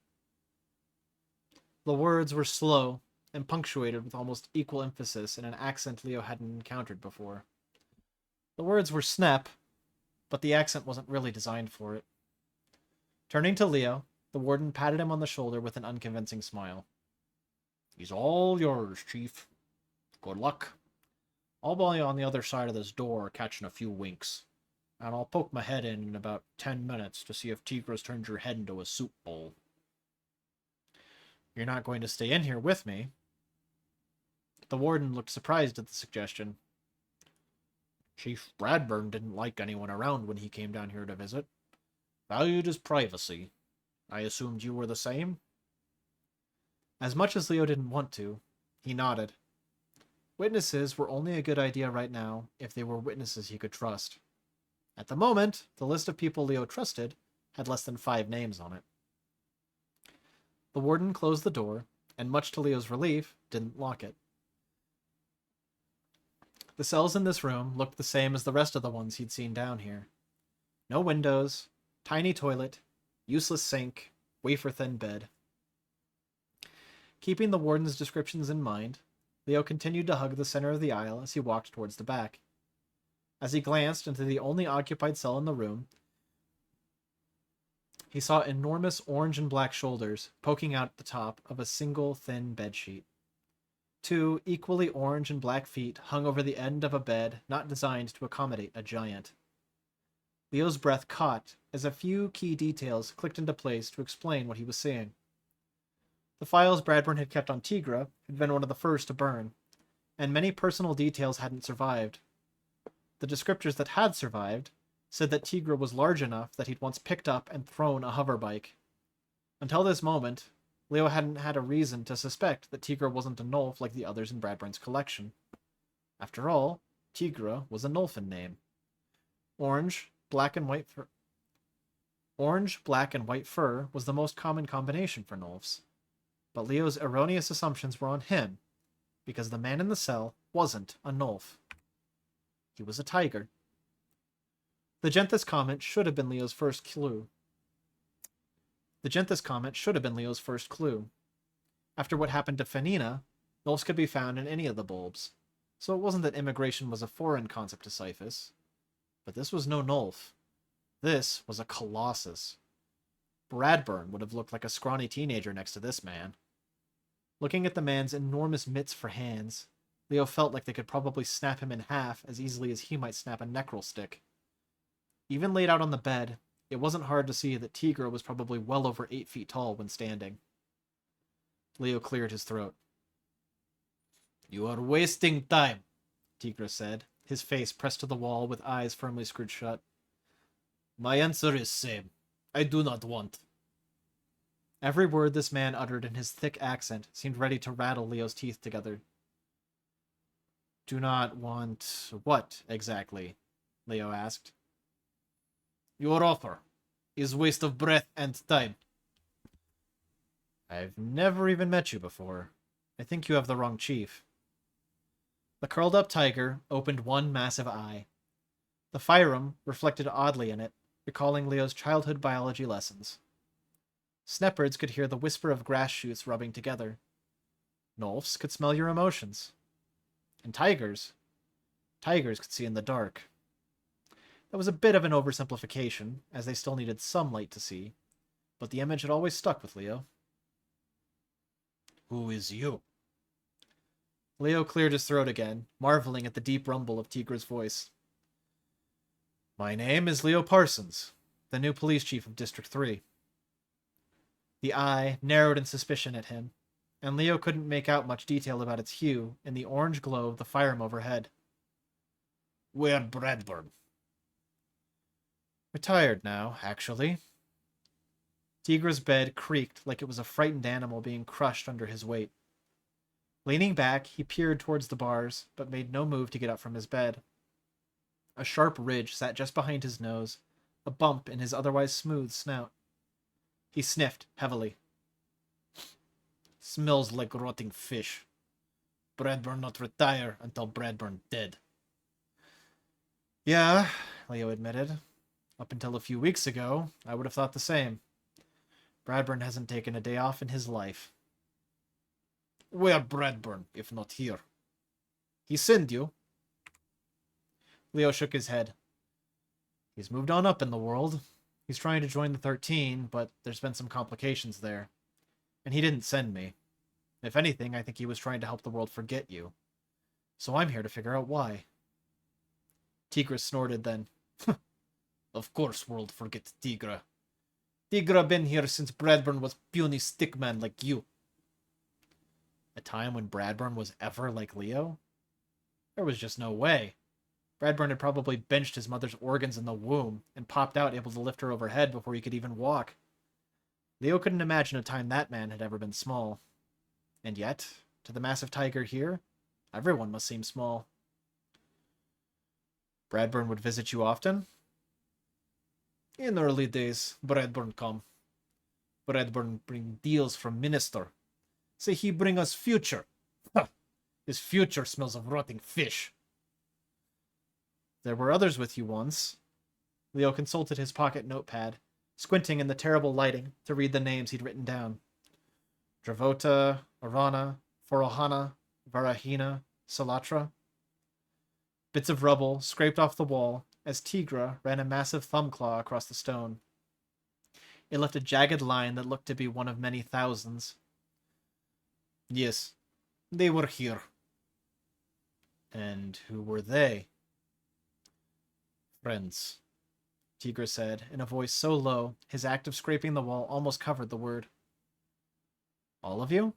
The words were slow and punctuated with almost equal emphasis in an accent Leo hadn't encountered before. The words were snap, but the accent wasn't really designed for it. Turning to Leo, the Warden patted him on the shoulder with an unconvincing smile. He's all yours, Chief. Good luck. I'll be on the other side of this door catching a few winks, and I'll poke my head in about 10 minutes to see if Tigra's turned your head into a soup bowl. You're not going to stay in here with me? The Warden looked surprised at the suggestion. Chief Bradburn didn't like anyone around when he came down here to visit. Valued his privacy. I assumed you were the same? As much as Leo didn't want to, he nodded. Witnesses were only a good idea right now if they were witnesses he could trust. At the moment, the list of people Leo trusted had less than 5 names on it. The warden closed the door, and much to Leo's relief, didn't lock it. The cells in this room looked the same as the rest of the ones he'd seen down here. No windows, tiny toilet, useless sink, wafer-thin bed. Keeping the warden's descriptions in mind, Leo continued to hug the center of the aisle as he walked towards the back. As he glanced into the only occupied cell in the room, he saw enormous orange and black shoulders poking out at the top of a single thin bedsheet. 2 equally orange and black feet hung over the end of a bed not designed to accommodate a giant. Leo's breath caught as a few key details clicked into place to explain what he was seeing. The files Bradburn had kept on Tigra had been one of the first to burn, and many personal details hadn't survived. The descriptors that had survived said that Tigra was large enough that he'd once picked up and thrown a hoverbike. Until this moment, Leo hadn't had a reason to suspect that Tigra wasn't a Nulf like the others in Bradburn's collection. After all, Tigra was a Nulfin name. Orange, black, and white fur was the most common combination for Nulfs. But Leo's erroneous assumptions were on him, because the man in the cell wasn't a Nulf. He was a tiger. The Genthis comment should have been Leo's first clue. After what happened to Fenina, Nulfs could be found in any of the bulbs, so it wasn't that immigration was a foreign concept to Siphus. But this was no Nulf. This was a Colossus. Bradburn would have looked like a scrawny teenager next to this man. Looking at the man's enormous mitts for hands, Leo felt like they could probably snap him in half as easily as he might snap a necrol stick. Even laid out on the bed, it wasn't hard to see that Tigra was probably well over 8 feet tall when standing. Leo cleared his throat. "You are wasting time," Tigra said, his face pressed to the wall with eyes firmly screwed shut. "My answer is same. I do not want." Every word this man uttered in his thick accent seemed ready to rattle Leo's teeth together. "Do not want what, exactly?" Leo asked. "Your offer is waste of breath and time." "I've never even met you before. I think you have the wrong chief." The curled-up tiger opened one massive eye. The Fyrum reflected oddly in it, recalling Leo's childhood biology lessons. Sneppards could hear the whisper of grass shoots rubbing together. Nulfs could smell your emotions. And tigers could see in the dark. That was a bit of an oversimplification, as they still needed some light to see, but the image had always stuck with Leo. "Who is you?" Leo cleared his throat again, marveling at the deep rumble of Tigra's voice. "My name is Leo Parsons, the new police chief of District 3. The eye narrowed in suspicion at him, and Leo couldn't make out much detail about its hue in the orange glow of the Fyrum overhead. "Where Bradburn?" "Retired now, actually." Tigra's bed creaked like it was a frightened animal being crushed under his weight. Leaning back, he peered towards the bars, but made no move to get up from his bed. A sharp ridge sat just behind his nose, a bump in his otherwise smooth snout. He sniffed heavily. "Smells like rotting fish. Bradburn not retire until Bradburn dead." "Yeah," Leo admitted. "Up until a few weeks ago, I would have thought the same. Bradburn hasn't taken a day off in his life." "Where Bradburn, if not here?" "He sent you?" Leo shook his head. "He's moved on up in the world. He's trying to join the 13, but there's been some complications there. And he didn't send me. If anything, I think he was trying to help the world forget you. So I'm here to figure out why." Tigra snorted then. "Of course world forget Tigra. Tigra been here since Bradburn was puny stickman like you." A time when Bradburn was ever like Leo? There was just no way. Bradburn had probably benched his mother's organs in the womb and popped out able to lift her overhead before he could even walk. Leo couldn't imagine a time that man had ever been small. And yet, to the massive tiger here, everyone must seem small. "Bradburn would visit you often?" In early days, Bradburn come. Bradburn bring deals from minister. Say he bring us future. Huh. His future smells of rotting fish. There were others with you once. Leo consulted his pocket notepad, squinting in the terrible lighting to read the names he'd written down. Dravota, Arana, Forohana, Varahina, Salatra. Bits of rubble scraped off the wall as Tigra ran a massive thumb claw across the stone. It left a jagged line that looked to be one of many thousands. Yes, they were here. And who were they? Friends, Tigra said, in a voice so low his act of scraping the wall almost covered the word. All of you?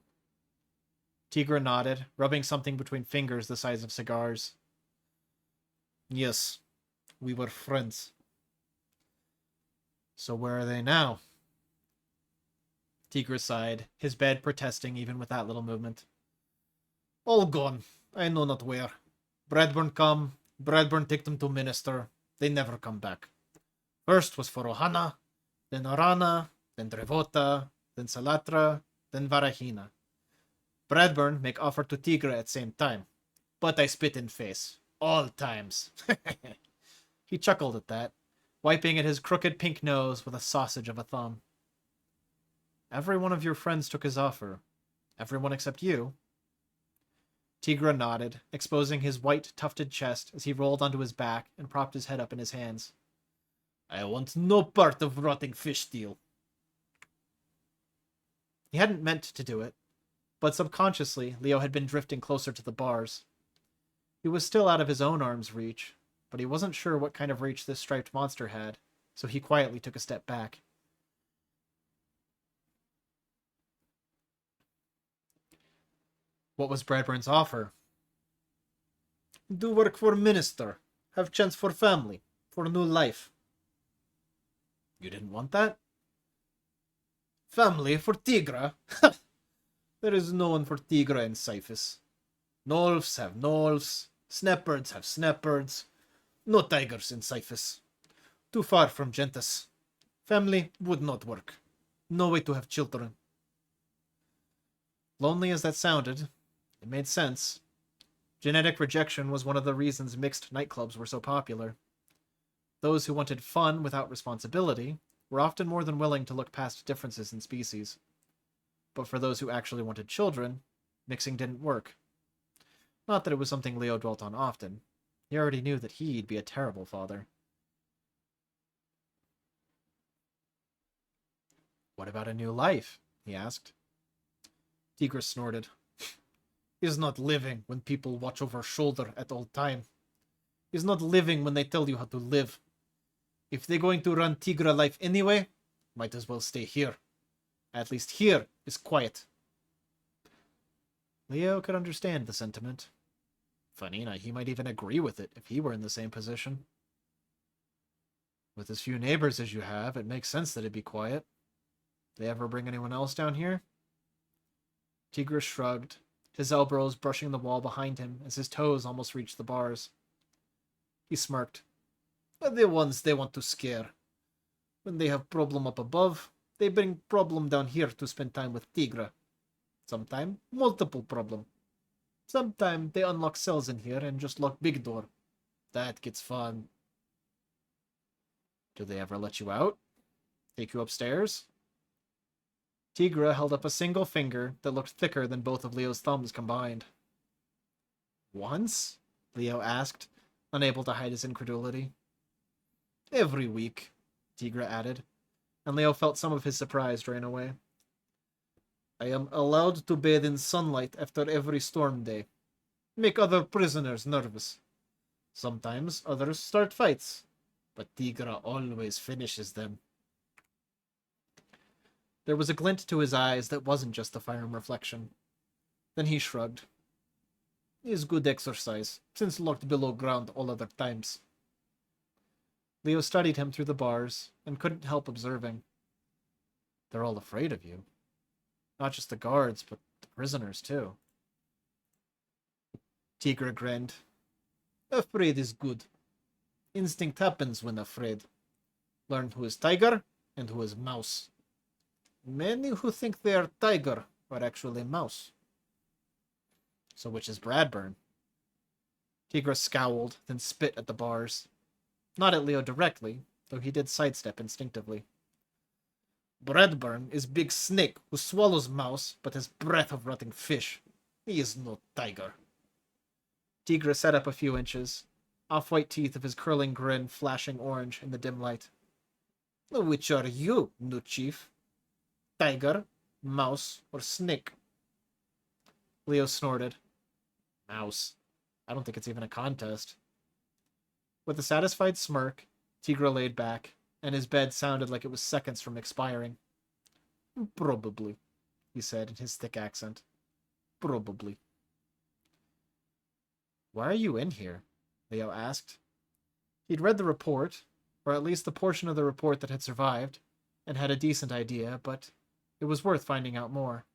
Tigra nodded, rubbing something between fingers the size of cigars. Yes, we were friends. So where are they now? Tigra sighed, his bed protesting even with that little movement. All gone. I know not where. Bradburn come. Bradburn take them to minister. They never come back. First was Forohana, then Arana, then Drevota, then Salatra, then Varahina. Bradburn make offer to Tigra at same time, but I spit in face. All times. He chuckled at that, wiping at his crooked pink nose with a sausage of a thumb. Every one of your friends took his offer. Everyone except you. Tigra nodded, exposing his white, tufted chest as he rolled onto his back and propped his head up in his hands. I want no part of rotting fish deal. He hadn't meant to do it, but subconsciously Leo had been drifting closer to the bars. He was still out of his own arm's reach, but he wasn't sure what kind of reach this striped monster had, so he quietly took a step back. What was Bradburn's offer? Do work for minister. Have chance for family. For new life. You didn't want that? Family for Tigra? There is no one for Tigra in Cyphus. Nolfs have Nolfs. Snapbirds have Snapbirds. No tigers in Cyphus. Too far from Gentis. Family would not work. No way to have children. Lonely as that sounded, it made sense. Genetic rejection was one of the reasons mixed nightclubs were so popular. Those who wanted fun without responsibility were often more than willing to look past differences in species. But for those who actually wanted children, mixing didn't work. Not that it was something Leo dwelt on often. He already knew that he'd be a terrible father. What about a new life? He asked. Tigris snorted. Is not living when people watch over shoulder at all time. Is not living when they tell you how to live. If they're going to run Tigra life anyway, might as well stay here. At least here is quiet. Leo could understand the sentiment. Funny, he might even agree with it if he were in the same position. With as few neighbors as you have, it makes sense that it'd be quiet. They ever bring anyone else down here? Tigris shrugged, his elbows brushing the wall behind him as his toes almost reached the bars. He smirked. The ones they want to scare. When they have problem up above, they bring problem down here to spend time with Tigra. Sometime, multiple problem. Sometime they unlock cells in here and just lock big door. That gets fun. Do they ever let you out? Take you upstairs? Tigra held up a single finger that looked thicker than both of Leo's thumbs combined. Once? Leo asked, unable to hide his incredulity. Every week, Tigra added, and Leo felt some of his surprise drain away. I am allowed to bathe in sunlight after every storm day. Make other prisoners nervous. Sometimes others start fights, but Tigra always finishes them. There was a glint to his eyes that wasn't just a firm reflection. Then he shrugged. Is good exercise, since locked below ground all other times. Leo studied him through the bars, and couldn't help observing. They're all afraid of you. Not just the guards, but the prisoners, too. Tigra grinned. Afraid is good. Instinct happens when afraid. Learn who is tiger and who is mouse. Many who think they are tiger are actually mouse. So which is Bradburn? Tigra scowled, then spit at the bars. Not at Leo directly, though he did sidestep instinctively. Bradburn is big snake who swallows mouse but has breath of rotting fish. He is no tiger. Tigra sat up a few inches, off-white teeth of his curling grin flashing orange in the dim light. Which are you, new chief? Tiger, mouse, or snake? Leo snorted. Mouse. I don't think it's even a contest. With a satisfied smirk, Tigra laid back, and his bed sounded like it was seconds from expiring. Probably, he said in his thick accent. Probably. Why are you in here? Leo asked. He'd read the report, or at least the portion of the report that had survived, and had a decent idea, but it was worth finding out more.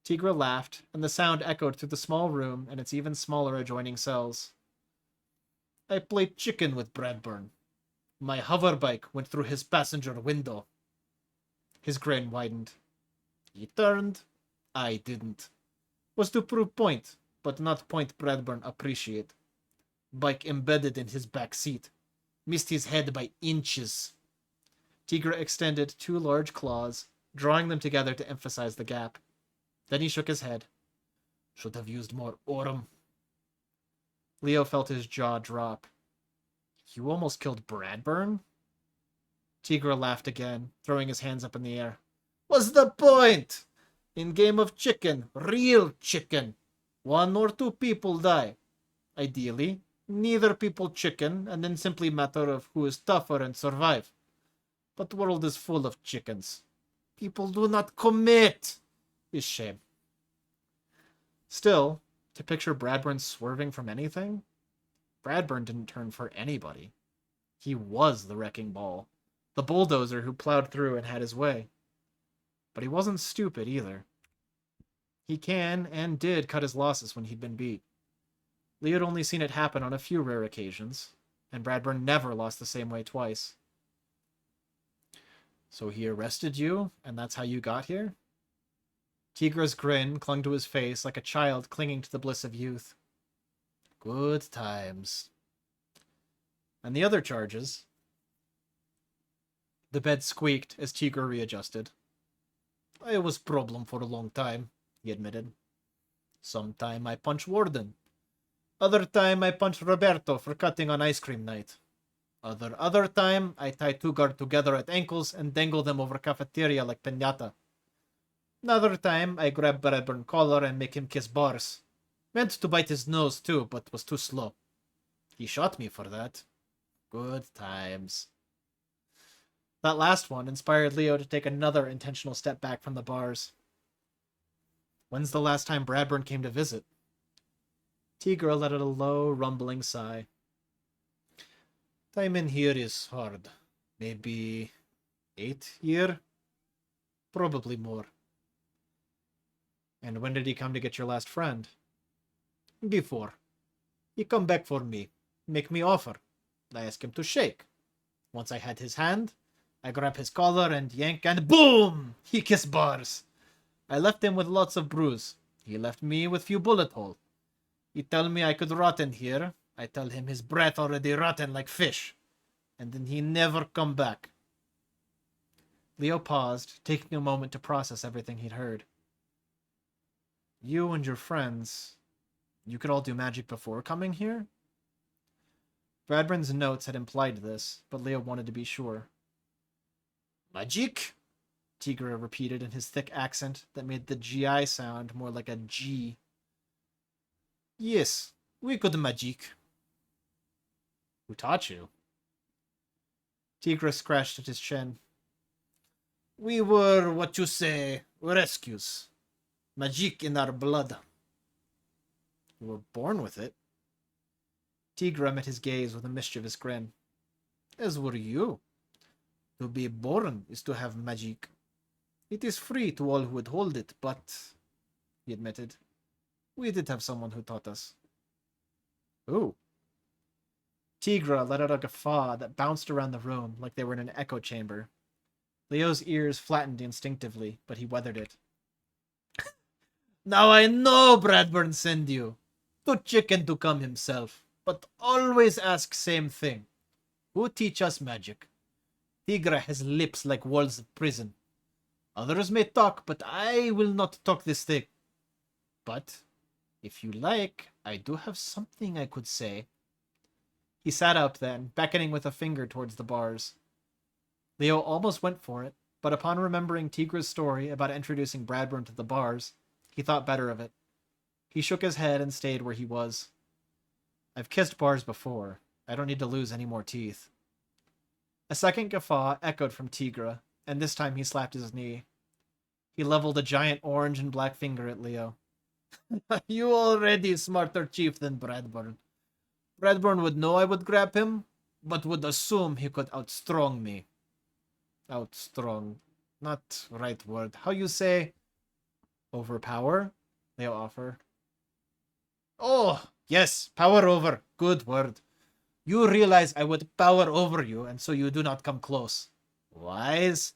Tigra laughed, and the sound echoed through the small room and its even smaller adjoining cells. I played chicken with Bradburn. My hoverbike went through his passenger window. His grin widened. He turned. I didn't. Was to prove point, but not point Bradburn appreciate. Bike embedded in his back seat. Missed his head by inches. Tigra extended two large claws, drawing them together to emphasize the gap. Then he shook his head. Should have used more Aurum. Leo felt his jaw drop. You almost killed Bradburn? Tigra laughed again, throwing his hands up in the air. What's the point? In game of chicken, real chicken, 1 or 2 people die. Ideally, neither people chicken, and then simply matter of who is tougher and survive. But the world is full of chickens. People do not commit. Is shame. Still, to picture Bradburn swerving from anything? Bradburn didn't turn for anybody. He was the wrecking ball, the bulldozer who plowed through and had his way. But he wasn't stupid either. He can and did cut his losses when he'd been beat. Leo had only seen it happen on a few rare occasions, and Bradburn never lost the same way twice. So he arrested you, and that's how you got here? Tigra's grin clung to his face like a child clinging to the bliss of youth. Good times. And the other charges? The bed squeaked as Tigra readjusted. I was problem for a long time, he admitted. Sometime I punch Warden. Other time I punch Roberto for cutting on ice cream night. Other time I tie 2 guard together at ankles and dangle them over cafeteria like piñata. Another time I grab Bradburn collar and make him kiss bars. Meant to bite his nose too, but was too slow. He shot me for that. Good times. That last one inspired Leo to take another intentional step back from the bars. When's the last time Bradburn came to visit? Tigra let out a low, rumbling sigh. Time in here is hard. Maybe 8 year? Probably more. And when did he come to get your last friend? Before. He come back for me. Make me offer. I ask him to shake. Once I had his hand, I grab his collar and yank and boom! He kiss bars. I left him with lots of bruise. He left me with few bullet hole. He tell me I could rot in here. I tell him his breath already rotten like fish. And then he never come back. Leo paused, taking a moment to process everything he'd heard. You and your friends, you could all do magic before coming here? Bradburn's notes had implied this, but Leo wanted to be sure. Magic? Tigra repeated in his thick accent that made the GI sound more like a G. Yes, we could magic. Who taught you? Tigra scratched at his chin. We were, what you say, rescues. Magic in our blood. You were born with it. Tigra met his gaze with a mischievous grin. As were you. To be born is to have magic. It is free to all who would hold it, but, he admitted, we did have someone who taught us. Who? Tigra let out a guffaw that bounced around the room like they were in an echo chamber. Leo's ears flattened instinctively, but he weathered it. Now I know Bradburn send you. To chicken to come himself, but always ask same thing. Who teach us magic? Tigra has lips like walls of prison. Others may talk, but I will not talk this thing. But, if you like, I do have something I could say. He sat up then, beckoning with a finger towards the bars. Leo almost went for it, but upon remembering Tigra's story about introducing Bradburn to the bars, he thought better of it. He shook his head and stayed where he was. I've kissed bars before. I don't need to lose any more teeth. A second guffaw echoed from Tigra, and this time he slapped his knee. He leveled a giant orange and black finger at Leo. You already smarter chief than Bradburn. Bradburn would know I would grab him, but would assume he could outstrong me. Outstrong. Not right word. How you say? Overpower? Leo offer. Oh, yes, power over. Good word. You realize I would power over you, and so you do not come close. Wise?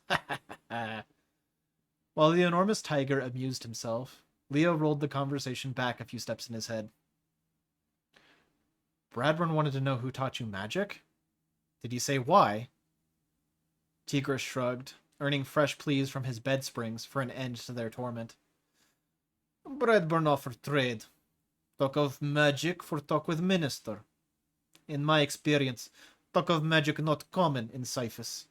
While the enormous tiger amused himself, Leo rolled the conversation back a few steps in his head. Bradburn wanted to know who taught you magic? Did he say why? Tigra shrugged, earning fresh pleas from his bed springs for an end to their torment. Bradburn offered trade. Talk of magic for talk with minister. In my experience, talk of magic not common in Cyphus.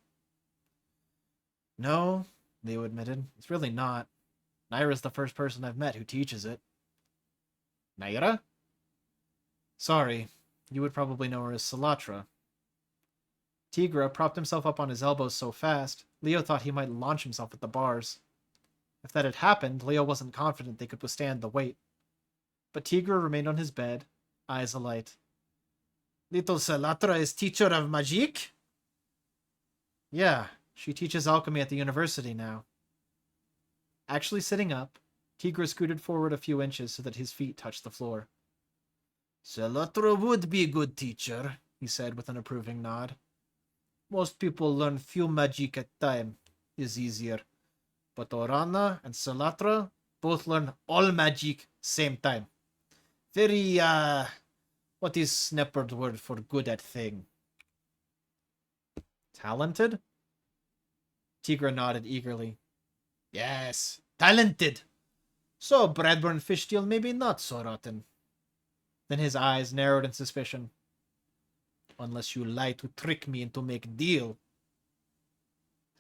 No, Leo admitted. It's really not. Naira's the first person I've met who teaches it. Naira? Sorry, you would probably know her as Salatra. Tigra propped himself up on his elbows so fast, Leo thought he might launch himself at the bars. If that had happened, Leo wasn't confident they could withstand the weight. But Tigra remained on his bed, eyes alight. Little Salatra is teacher of magic? Yeah, she teaches alchemy at the university now. Actually sitting up, Tigra scooted forward a few inches so that his feet touched the floor. Salatra would be a good teacher, he said with an approving nod. Most people learn few magic at time, is easier. But Orana and Salatra both learn all magic same time. Very, what is Sneppered word for good at thing? Talented? Tigra nodded eagerly. Yes, talented. So Bradburn Fishtail maybe not so rotten. Then his eyes narrowed in suspicion. Unless you lie to trick me into make deal.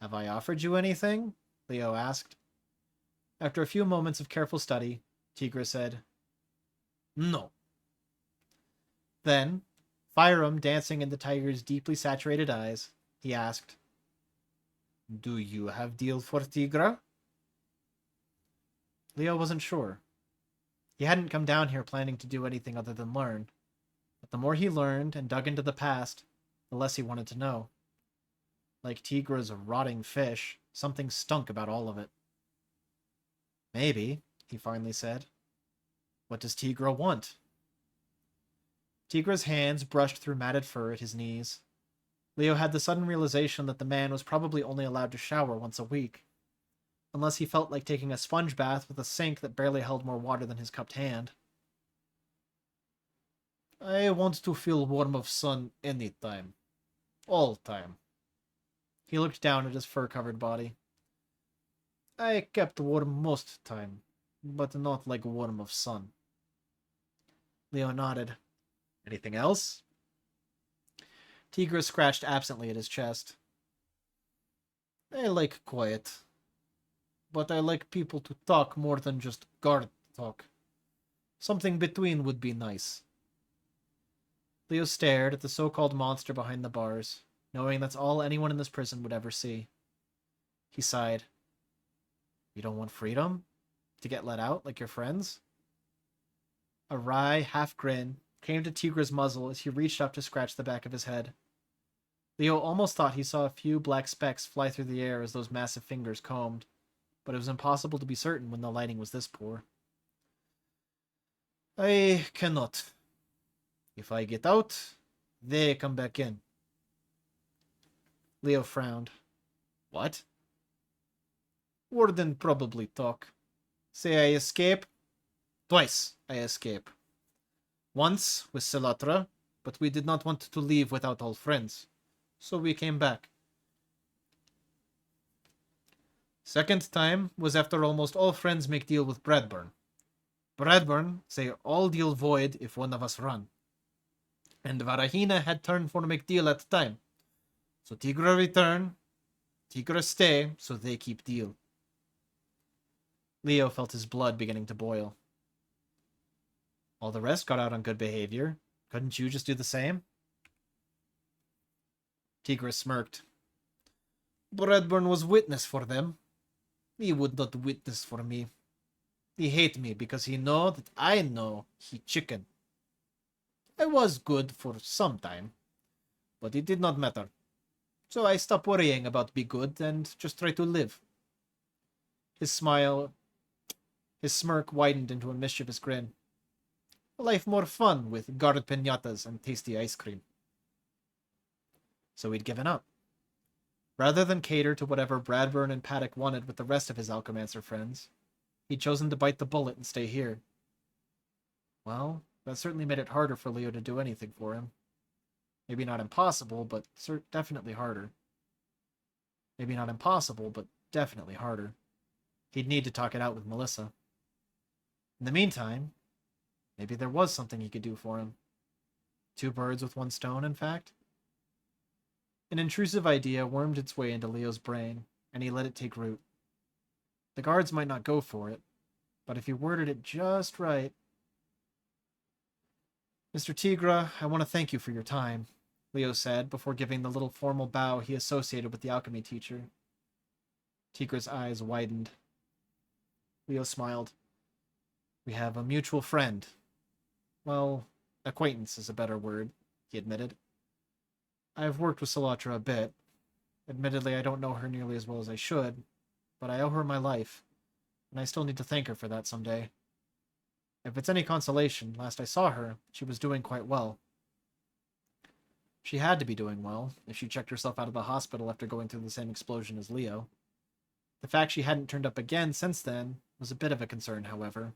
Have I offered you anything? Leo asked. After a few moments of careful study, Tigra said, No. Then, Fyrum dancing in the tiger's deeply saturated eyes, he asked, Do you have deal for Tigra? Leo wasn't sure. He hadn't come down here planning to do anything other than learn. But the more he learned and dug into the past, the less he wanted to know. Like Tigra's rotting fish, something stunk about all of it. Maybe, he finally said. What does Tigra want? Tigra's hands brushed through matted fur at his knees. Leo had the sudden realization that the man was probably only allowed to shower once a week. Unless he felt like taking a sponge bath with a sink that barely held more water than his cupped hand. I want to feel warm of sun any time. All time. He looked down at his fur-covered body. I kept warm most time, but not like warm of sun. Leo nodded. Anything else? Tigra scratched absently at his chest. I like quiet. But I like people to talk more than just guard talk. Something between would be nice. Leo stared at the so-called monster behind the bars, knowing that's all anyone in this prison would ever see. He sighed. You don't want freedom? To get let out like your friends? A wry half-grin came to Tigra's muzzle as he reached up to scratch the back of his head. Leo almost thought he saw a few black specks fly through the air as those massive fingers combed, but it was impossible to be certain when the lighting was this poor. I cannot. If I get out, They come back in. Leo frowned. What? Warden probably talk. Say I escape? Twice I escape. Once with Silatra, but we did not want to leave without all friends. So we came back. Second time was after almost all friends make deal with Bradburn. Bradburn say all deal void if one of us run. And Varahina had turn for make deal at the time. So Tigra return, Tigra stay, so they keep deal. Leo felt his blood beginning to boil. All the rest got out on good behavior. Couldn't you just do the same? Tigra smirked. Bradburn was witness for them. He would not witness for me. He hate me because he know that I know he chicken. I was good for some time, but it did not matter. So I stopped worrying about be good and just try to live. His smirk widened into a mischievous grin. A life more fun with guard pinatas and tasty ice cream. So he'd given up. Rather than cater to whatever Bradburn and Paddock wanted with the rest of his Alchemancer friends, he'd chosen to bite the bullet and stay here. Well, that certainly made it harder for Leo to do anything for him. Maybe not impossible, but definitely harder. Maybe not impossible, but definitely harder. He'd need to talk it out with Melissa. In the meantime, maybe there was something he could do for him. 2 birds with 1 stone, in fact. An intrusive idea wormed its way into Leo's brain, and he let it take root. The guards might not go for it, but if he worded it just right... Mr. Tigra, I want to thank you for your time, Leo said, before giving the little formal bow he associated with the alchemy teacher. Tigra's eyes widened. Leo smiled. We have a mutual friend. Well, acquaintance is a better word, he admitted. I've worked with Silatra a bit. Admittedly, I don't know her nearly as well as I should, but I owe her my life, and I still need to thank her for that someday. If it's any consolation, last I saw her, she was doing quite well. She had to be doing well, if she checked herself out of the hospital after going through the same explosion as Leo. The fact she hadn't turned up again since then was a bit of a concern, however.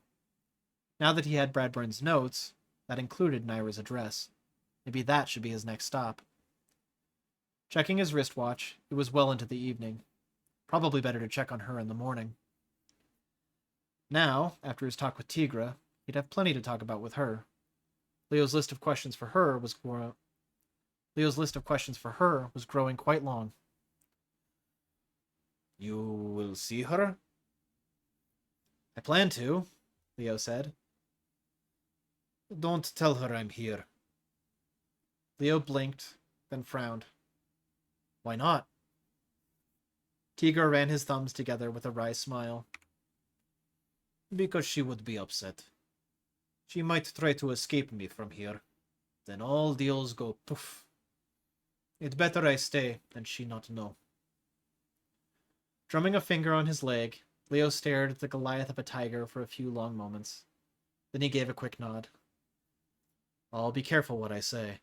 Now that he had Bradburn's notes, that included Naira's address. Maybe that should be his next stop. Checking his wristwatch, it was well into the evening. Probably better to check on her in the morning. Now, after his talk with Tigra, he'd have plenty to talk about with her. Leo's list of questions for her was growing quite long. You will see her? I plan to, Leo said. Don't tell her I'm here. Leo blinked, then frowned. Why not? Tigra ran his thumbs together with a wry smile. Because she would be upset. She might try to escape me from here. Then all deals go poof. It's better I stay than she not know. Drumming a finger on his leg, Leo stared at the Goliath of a tiger for a few long moments. Then he gave a quick nod. I'll be careful what I say.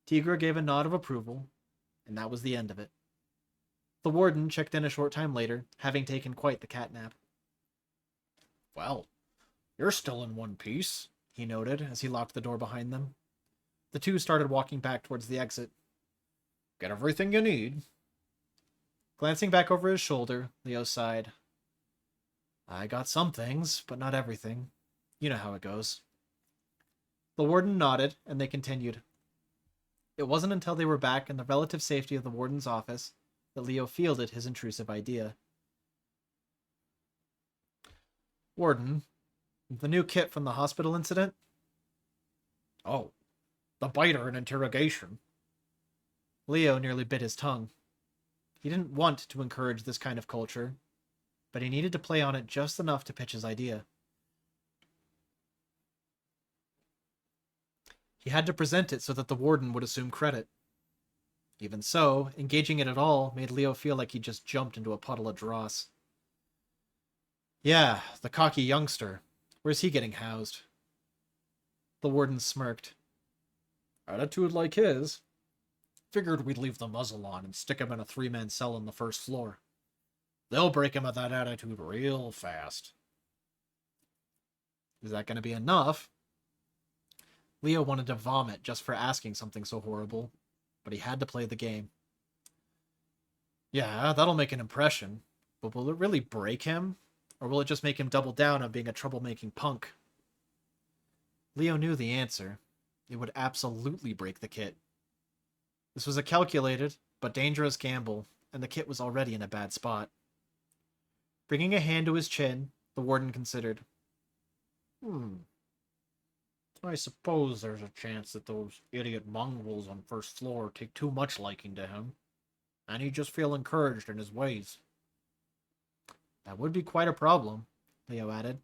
Tigra gave a nod of approval, and that was the end of it. The warden checked in a short time later, having taken quite the catnap. Well, you're still in one piece, he noted as he locked the door behind them. The two started walking back towards the exit. Get everything you need. Glancing back over his shoulder, Leo sighed. I got some things, but not everything. You know how it goes. The warden nodded, and they continued. It wasn't until they were back in the relative safety of the warden's office that Leo fielded his intrusive idea. Warden, the new kit from the hospital incident? Oh, the biter in interrogation. Leo nearly bit his tongue. He didn't want to encourage this kind of culture, but he needed to play on it just enough to pitch his idea. He had to present it so that the warden would assume credit. Even so, engaging it at all made Leo feel like he just jumped into a puddle of dross. Yeah, the cocky youngster. Where's he getting housed? The warden smirked. Attitude like his. Figured we'd leave the muzzle on and stick him in a 3-man cell on the first floor. They'll break him of that attitude real fast. Is that going to be enough? Leo wanted to vomit just for asking something so horrible, but he had to play the game. Yeah, that'll make an impression, but will it really break him? Or will it just make him double down on being a troublemaking punk? Leo knew the answer. It would absolutely break the kit. This was a calculated, but dangerous gamble, and the kit was already in a bad spot. Bringing a hand to his chin, the warden considered. I suppose there's a chance that those idiot mongrels on first floor take too much liking to him, and he'd just feel encouraged in his ways. That would be quite a problem, Leo added.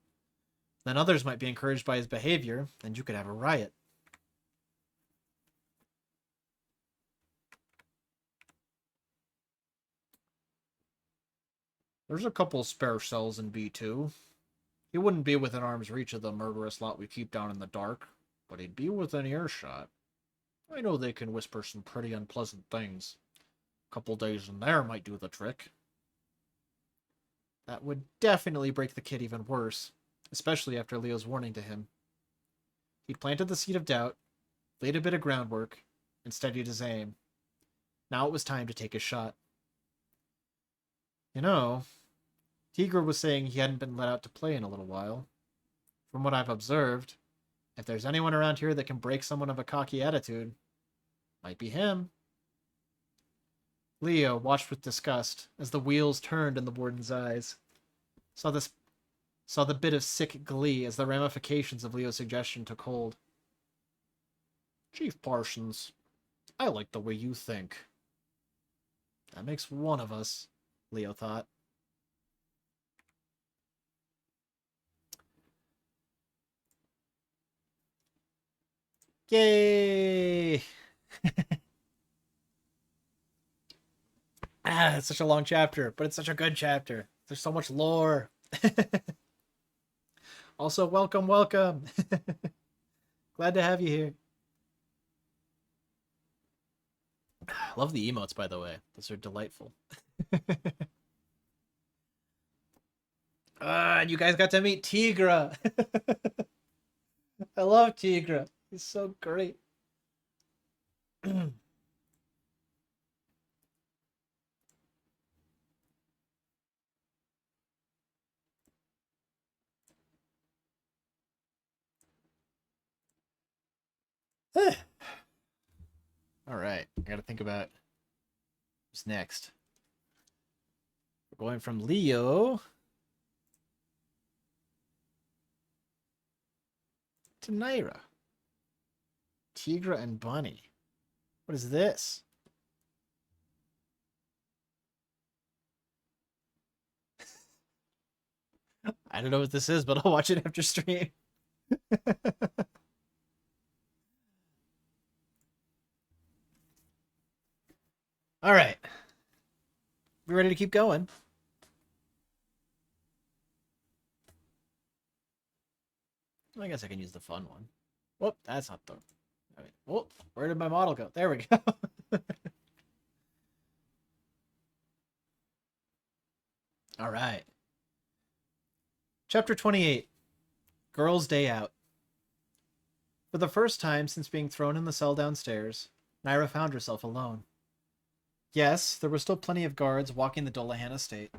Then others might be encouraged by his behavior, and you could have a riot. There's a couple spare cells in B2. He wouldn't be within arm's reach of the murderous lot we keep down in the dark, but he'd be within earshot. I know they can whisper some pretty unpleasant things. A couple days in there might do the trick. That would definitely break the kid even worse, especially after Leo's warning to him. He planted the seed of doubt, laid a bit of groundwork, and steadied his aim. Now it was time to take his shot. You know, Tigra was saying he hadn't been let out to play in a little while. From what I've observed, if there's anyone around here that can break someone of a cocky attitude, might be him. Leo watched with disgust as the wheels turned in the warden's eyes. Saw the bit of sick glee as the ramifications of Leo's suggestion took hold. Chief Parsons, I like the way you think. That makes one of us, Leo thought. Yay! It's such a long chapter, but it's such a good chapter. There's so much lore. Also, welcome. Glad to have you here. Love the emotes, by the way. Those are delightful. And you guys got to meet Tigra. I love Tigra. He's so great. All right, I gotta think about what's next. We're going from Leo to Naira. Tigra and Bunny. What is this? I don't know what this is, but I'll watch it after stream. All right. We ready to keep going? I guess I can use the fun one. Whoop, that's not the... Whoop, where did my model go? There we go. All right. Chapter 28. Girl's Day Out. For the first time since being thrown in the cell downstairs, Naira found herself alone. Yes, there were still plenty of guards walking the Dolahan estate.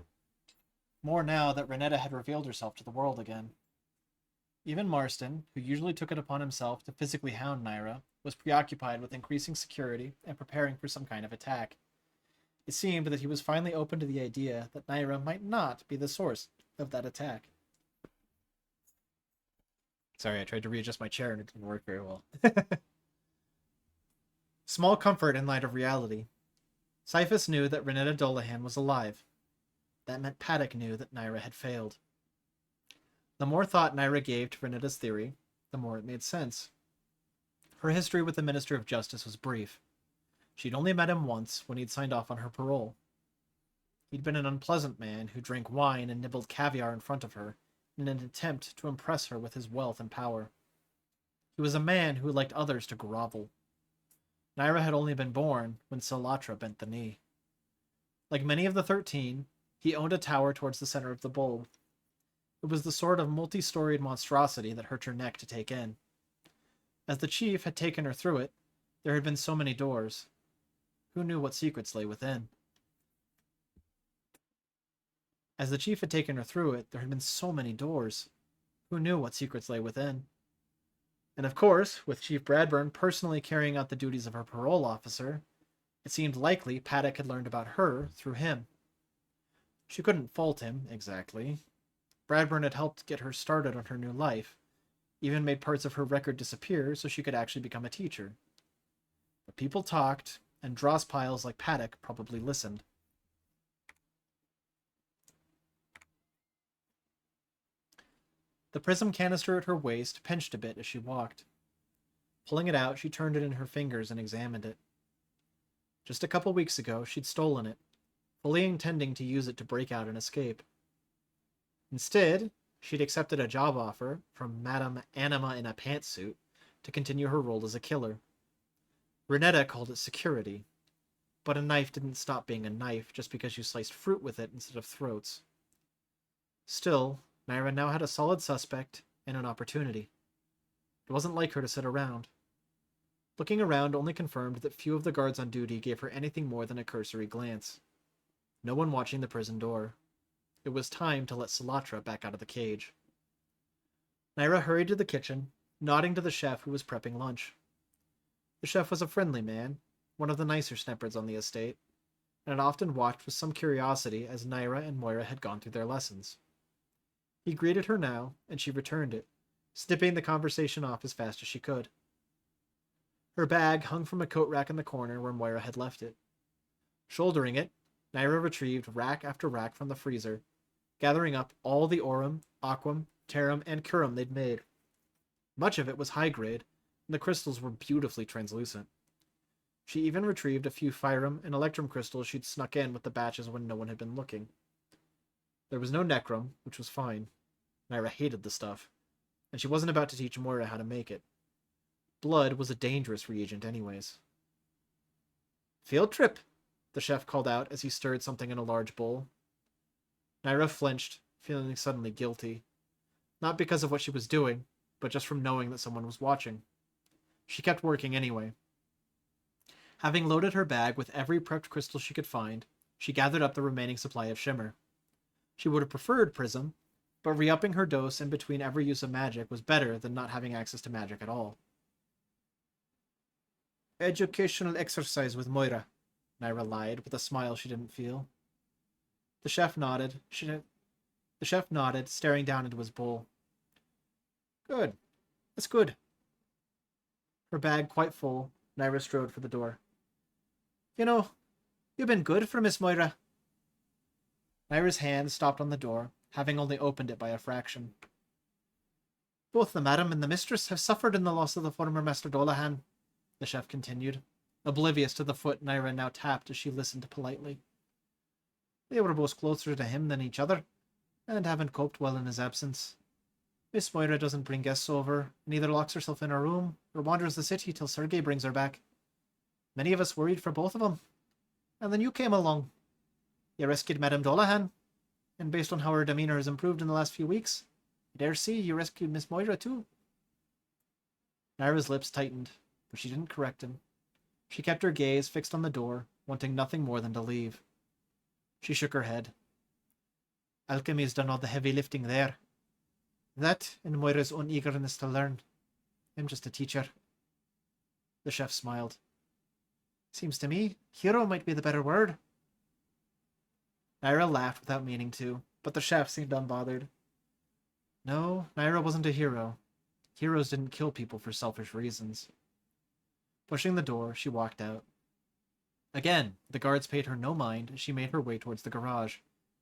More now that Renetta had revealed herself to the world again. Even Marston, who usually took it upon himself to physically hound Naira, was preoccupied with increasing security and preparing for some kind of attack. It seemed that he was finally open to the idea that Naira might not be the source of that attack. Sorry, I tried to readjust my chair and it didn't work very well. Small comfort in light of reality. Cyphus knew that Renetta Dolahan was alive. That meant Paddock knew that Naira had failed. The more thought Naira gave to Renetta's theory, the more it made sense. Her history with the Minister of Justice was brief. She'd only met him once when he'd signed off on her parole. He'd been an unpleasant man who drank wine and nibbled caviar in front of her in an attempt to impress her with his wealth and power. He was a man who liked others to grovel. Naira had only been born when Silatra bent the knee. Like many of the 13, he owned a tower towards the center of the bowl. It was the sort of multi-storied monstrosity that hurt her neck to take in. As the chief had taken her through it, there had been so many doors. Who knew what secrets lay within? As the chief had taken her through it, there had been so many doors. Who knew what secrets lay within? And of course, with Chief Bradburn personally carrying out the duties of her parole officer, it seemed likely Paddock had learned about her through him. She couldn't fault him, exactly. Bradburn had helped get her started on her new life, even made parts of her record disappear so she could actually become a teacher. But people talked, and dross piles like Paddock probably listened. The prism canister at her waist pinched a bit as she walked. Pulling it out, she turned it in her fingers and examined it. Just a couple weeks ago, she'd stolen it, fully intending to use it to break out and escape. Instead, she'd accepted a job offer from Madame Anima in a pantsuit to continue her role as a killer. Renetta called it security, but a knife didn't stop being a knife just because you sliced fruit with it instead of throats. Still, Naira now had a solid suspect and an opportunity. It wasn't like her to sit around. Looking around only confirmed that few of the guards on duty gave her anything more than a cursory glance. No one watching the prison door. It was time to let Silatra back out of the cage. Naira hurried to the kitchen, nodding to the chef who was prepping lunch. The chef was a friendly man, one of the nicer sneppards on the estate, and had often watched with some curiosity as Naira and Moira had gone through their lessons. He greeted her now, and she returned it, snipping the conversation off as fast as she could. Her bag hung from a coat rack in the corner where Moira had left it. Shouldering it, Naira retrieved rack after rack from the freezer, gathering up all the aurum, aquam, tarum, and curum they'd made. Much of it was high grade, and the crystals were beautifully translucent. She even retrieved a few Fyrum and Electrum crystals she'd snuck in with the batches when no one had been looking. There was no Necrum, which was fine. Naira hated the stuff, and she wasn't about to teach Moira how to make it. Blood was a dangerous reagent anyways. "Field trip," the chef called out as he stirred something in a large bowl. Naira flinched, feeling suddenly guilty. Not because of what she was doing, but just from knowing that someone was watching. She kept working anyway. Having loaded her bag with every prepped crystal she could find, she gathered up the remaining supply of shimmer. She would have preferred prism, but re-upping her dose in between every use of magic was better than not having access to magic at all. "Educational exercise with Moira," Naira lied, with a smile she didn't feel. The chef nodded, staring down into his bowl. "Good. That's good." Her bag quite full, Naira strode for the door. "You know, you've been good for Miss Moira." Naira's hand stopped on the door, having only opened it by a fraction. "Both the madam and the mistress have suffered in the loss of the former Master Dolahan," the chef continued, oblivious to the foot Naira now tapped as she listened politely. "They were both closer to him than each other, and haven't coped well in his absence. Miss Moira doesn't bring guests over, and either locks herself in her room or wanders the city till Sergei brings her back. Many of us worried for both of them. And then you came along. You rescued Madame Dolahan, and based on how her demeanor has improved in the last few weeks, I dare say you rescued Miss Moira too." Naira's lips tightened, but she didn't correct him. She kept her gaze fixed on the door, wanting nothing more than to leave. She shook her head. "Alchemy's done all the heavy lifting there. That and Moira's own eagerness to learn. I'm just a teacher." The chef smiled. "Seems to me, hero might be the better word." Naira laughed without meaning to, but the chef seemed unbothered. No, Naira wasn't a hero. Heroes didn't kill people for selfish reasons. Pushing the door, she walked out. Again, the guards paid her no mind as she made her way towards the garage,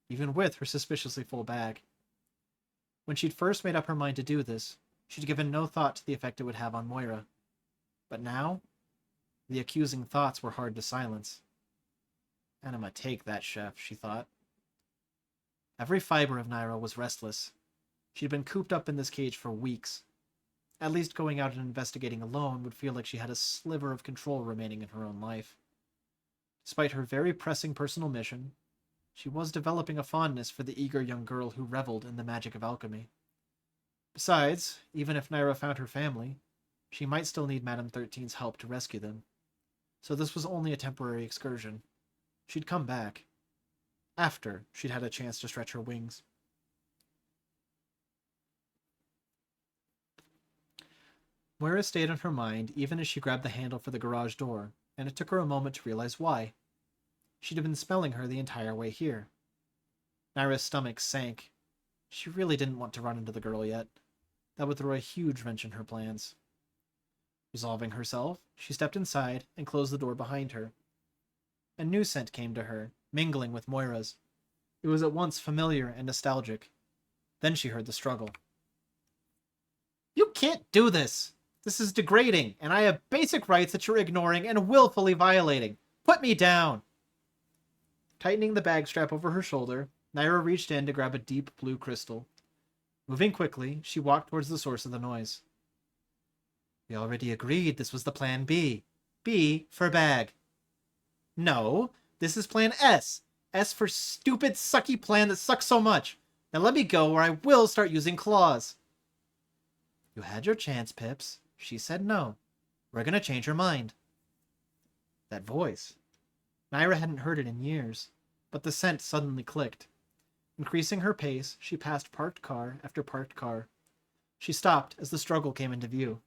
even with her suspiciously full bag. When she'd first made up her mind to do this, she'd given no thought to the effect it would have on Moira. But now, the accusing thoughts were hard to silence. "Anima take that, chef," she thought. Every fiber of Naira was restless. She'd been cooped up in this cage for weeks. At least going out and investigating alone would feel like she had a sliver of control remaining in her own life. Despite her very pressing personal mission, she was developing a fondness for the eager young girl who reveled in the magic of alchemy. Besides, even if Naira found her family, she might still need Madame 13's help to rescue them. So this was only a temporary excursion. She'd come back. After she'd had a chance to stretch her wings. Moira stayed on her mind even as she grabbed the handle for the garage door, and it took her a moment to realize why. She'd have been smelling her the entire way here. Naira's stomach sank. She really didn't want to run into the girl yet. That would throw a huge wrench in her plans. Resolving herself, she stepped inside and closed the door behind her. A new scent came to her, mingling with Moira's. It was at once familiar and nostalgic. Then she heard the struggle. "You can't do this! This is degrading, and I have basic rights that you're ignoring and willfully violating. Put me down!" Tightening the bag strap over her shoulder, Naira reached in to grab a deep blue crystal. Moving quickly, she walked towards the source of the noise. "We already agreed this was the plan B. B for bag." "No, this is plan S. S for stupid, sucky plan that sucks so much. Now let me go or I will start using claws." "You had your chance, Pips. She said no. We're gonna change her mind." That voice. Naira hadn't heard it in years, but the scent suddenly clicked. Increasing her pace, she passed parked car after parked car. She stopped as the struggle came into view.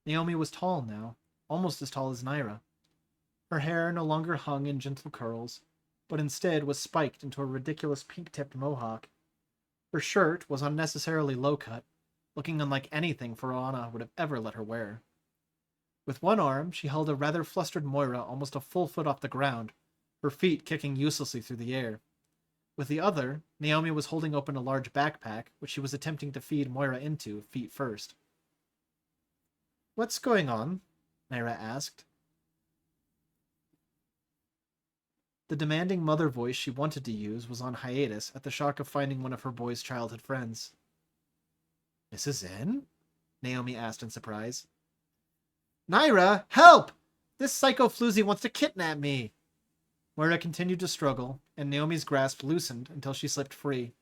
Naomi was tall now, almost as tall as Naira. Her hair no longer hung in gentle curls, but instead was spiked into a ridiculous pink-tipped mohawk. Her shirt was unnecessarily low-cut, looking unlike anything Farana would have ever let her wear. With one arm, she held a rather flustered Moira almost a full foot off the ground, her feet kicking uselessly through the air. With the other, Naomi was holding open a large backpack, which she was attempting to feed Moira into, feet first. "What's going on?" Naira asked. The demanding mother voice she wanted to use was on hiatus at the shock of finding one of her boy's childhood friends. "Mrs. N?" Naomi asked in surprise. "Naira, help! This psycho floozy wants to kidnap me!" Moira continued to struggle, and Naomi's grasp loosened until she slipped free.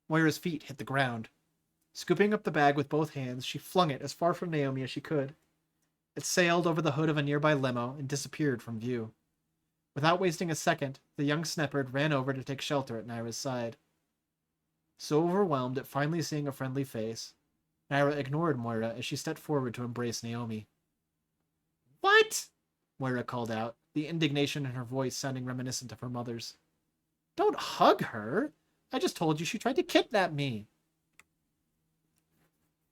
Moira's feet hit the ground. Scooping up the bag with both hands, she flung it as far from Naomi as she could. It sailed over the hood of a nearby limo and disappeared from view. Without wasting a second, the young snepperd ran over to take shelter at Naira's side. So overwhelmed at finally seeing a friendly face, Naira ignored Moira as she stepped forward to embrace Naomi. "What?" Moira called out, the indignation in her voice sounding reminiscent of her mother's. "Don't hug her! I just told you she tried to kidnap me!"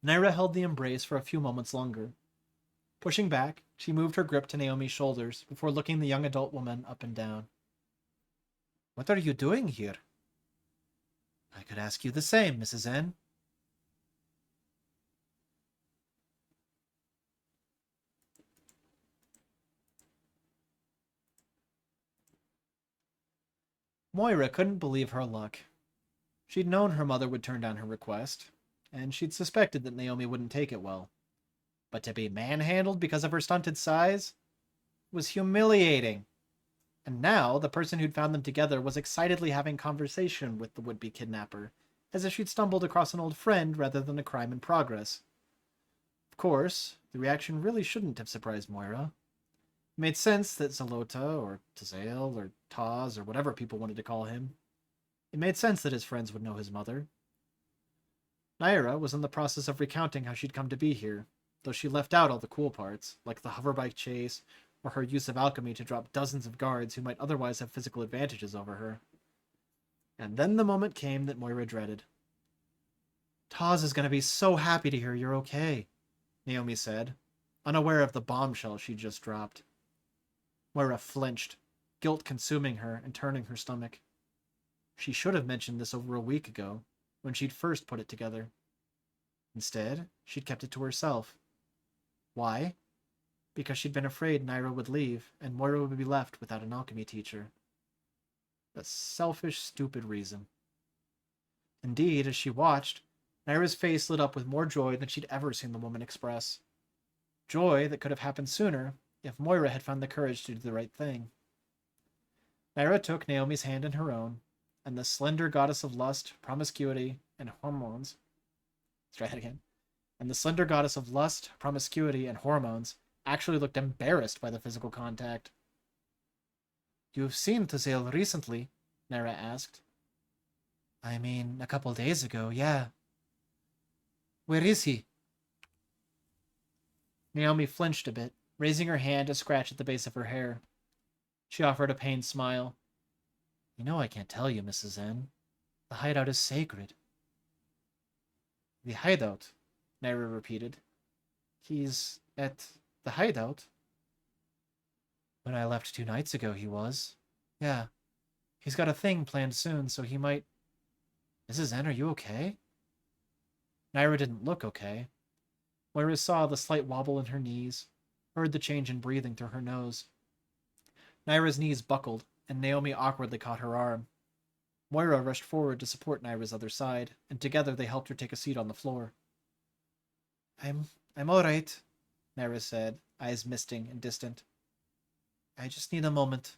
Naira held the embrace for a few moments longer. Pushing back, she moved her grip to Naomi's shoulders before looking the young adult woman up and down. "What are you doing here?" "I could ask you the same, Mrs. N." Moira couldn't believe her luck. She'd known her mother would turn down her request, and she'd suspected that Naomi wouldn't take it well. But to be manhandled because of her stunted size was humiliating. And now, the person who'd found them together was excitedly having conversation with the would-be kidnapper, as if she'd stumbled across an old friend rather than a crime in progress. Of course, the reaction really shouldn't have surprised Moira. It made sense that Zalota, or Tazael, or Taz, or whatever people wanted to call him, it made sense that his friends would know his mother. Naira was in the process of recounting how she'd come to be here, though she left out all the cool parts, like the hoverbike chase, or her use of alchemy to drop dozens of guards who might otherwise have physical advantages over her. And then the moment came that Moira dreaded. "Taz is going to be so happy to hear you're okay," Naomi said, unaware of the bombshell she'd just dropped. Moira flinched, guilt consuming her and turning her stomach. She should have mentioned this over a week ago, when she'd first put it together. Instead, she'd kept it to herself. Why? Because she'd been afraid Naira would leave, and Moira would be left without an alchemy teacher. A selfish, stupid reason. Indeed, as she watched, Naira's face lit up with more joy than she'd ever seen the woman express. Joy that could have happened sooner if Moira had found the courage to do the right thing. Naira took Naomi's hand in her own, and the slender goddess of lust, promiscuity, and hormones. Let's try that again. And the slender goddess of lust, promiscuity, and hormones actually looked embarrassed by the physical contact. "You've seen Tazel recently?" Naira asked. "I mean, a couple days ago, yeah." "Where is he?" Naomi flinched a bit, raising her hand to scratch at the base of her hair. She offered a pained smile. "You know I can't tell you, Mrs. N. The hideout is sacred." "The hideout?" Naira repeated. "He's at the hideout?" "When I left 2 nights ago, he was. Yeah. He's got a thing planned soon, so he might... Mrs. N, are you okay?" Naira didn't look okay. Moira saw the slight wobble in her knees, heard the change in breathing through her nose. Naira's knees buckled, and Naomi awkwardly caught her arm. Moira rushed forward to support Naira's other side, and together they helped her take a seat on the floor. I'm all right," Naira said, eyes misting and distant. "I just need a moment."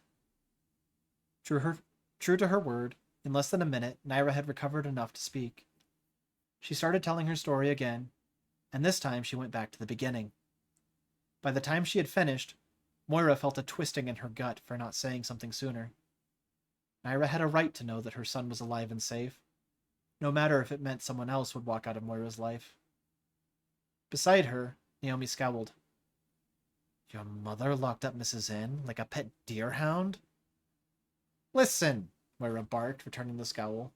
True to her word, in less than a minute, Naira had recovered enough to speak. She started telling her story again, and this time she went back to the beginning. By the time she had finished, Moira felt a twisting in her gut for not saying something sooner. Naira had a right to know that her son was alive and safe, no matter if it meant someone else would walk out of Moira's life. Beside her, Naomi scowled. "Your mother locked up Mrs. N like a pet deerhound?" "Listen," Moira barked, returning the scowl.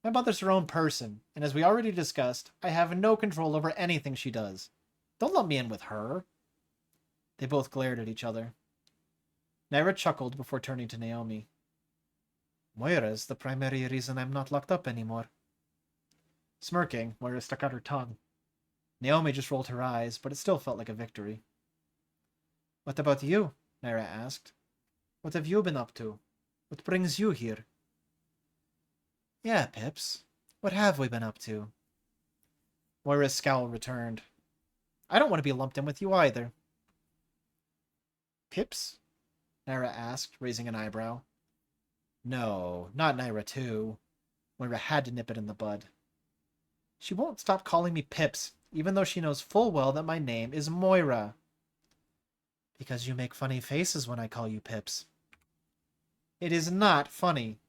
"My mother's her own person, and as we already discussed, I have no control over anything she does. Don't lump me in with her." They both glared at each other. Naira chuckled before turning to Naomi. "Moira's the primary reason I'm not locked up anymore." Smirking, Moira stuck out her tongue. Naomi just rolled her eyes, but it still felt like a victory. "What about you?" Naira asked. "What have you been up to? What brings you here?" "Yeah, Pips. What have we been up to?" Moira's scowl returned. "I don't want to be lumped in with you either." "Pips?" Naira asked, raising an eyebrow. No, not Naira too. Moira had to nip it in the bud. "She won't stop calling me Pips, even though she knows full well that my name is Moira." "Because you make funny faces when I call you Pips." "It is not funny."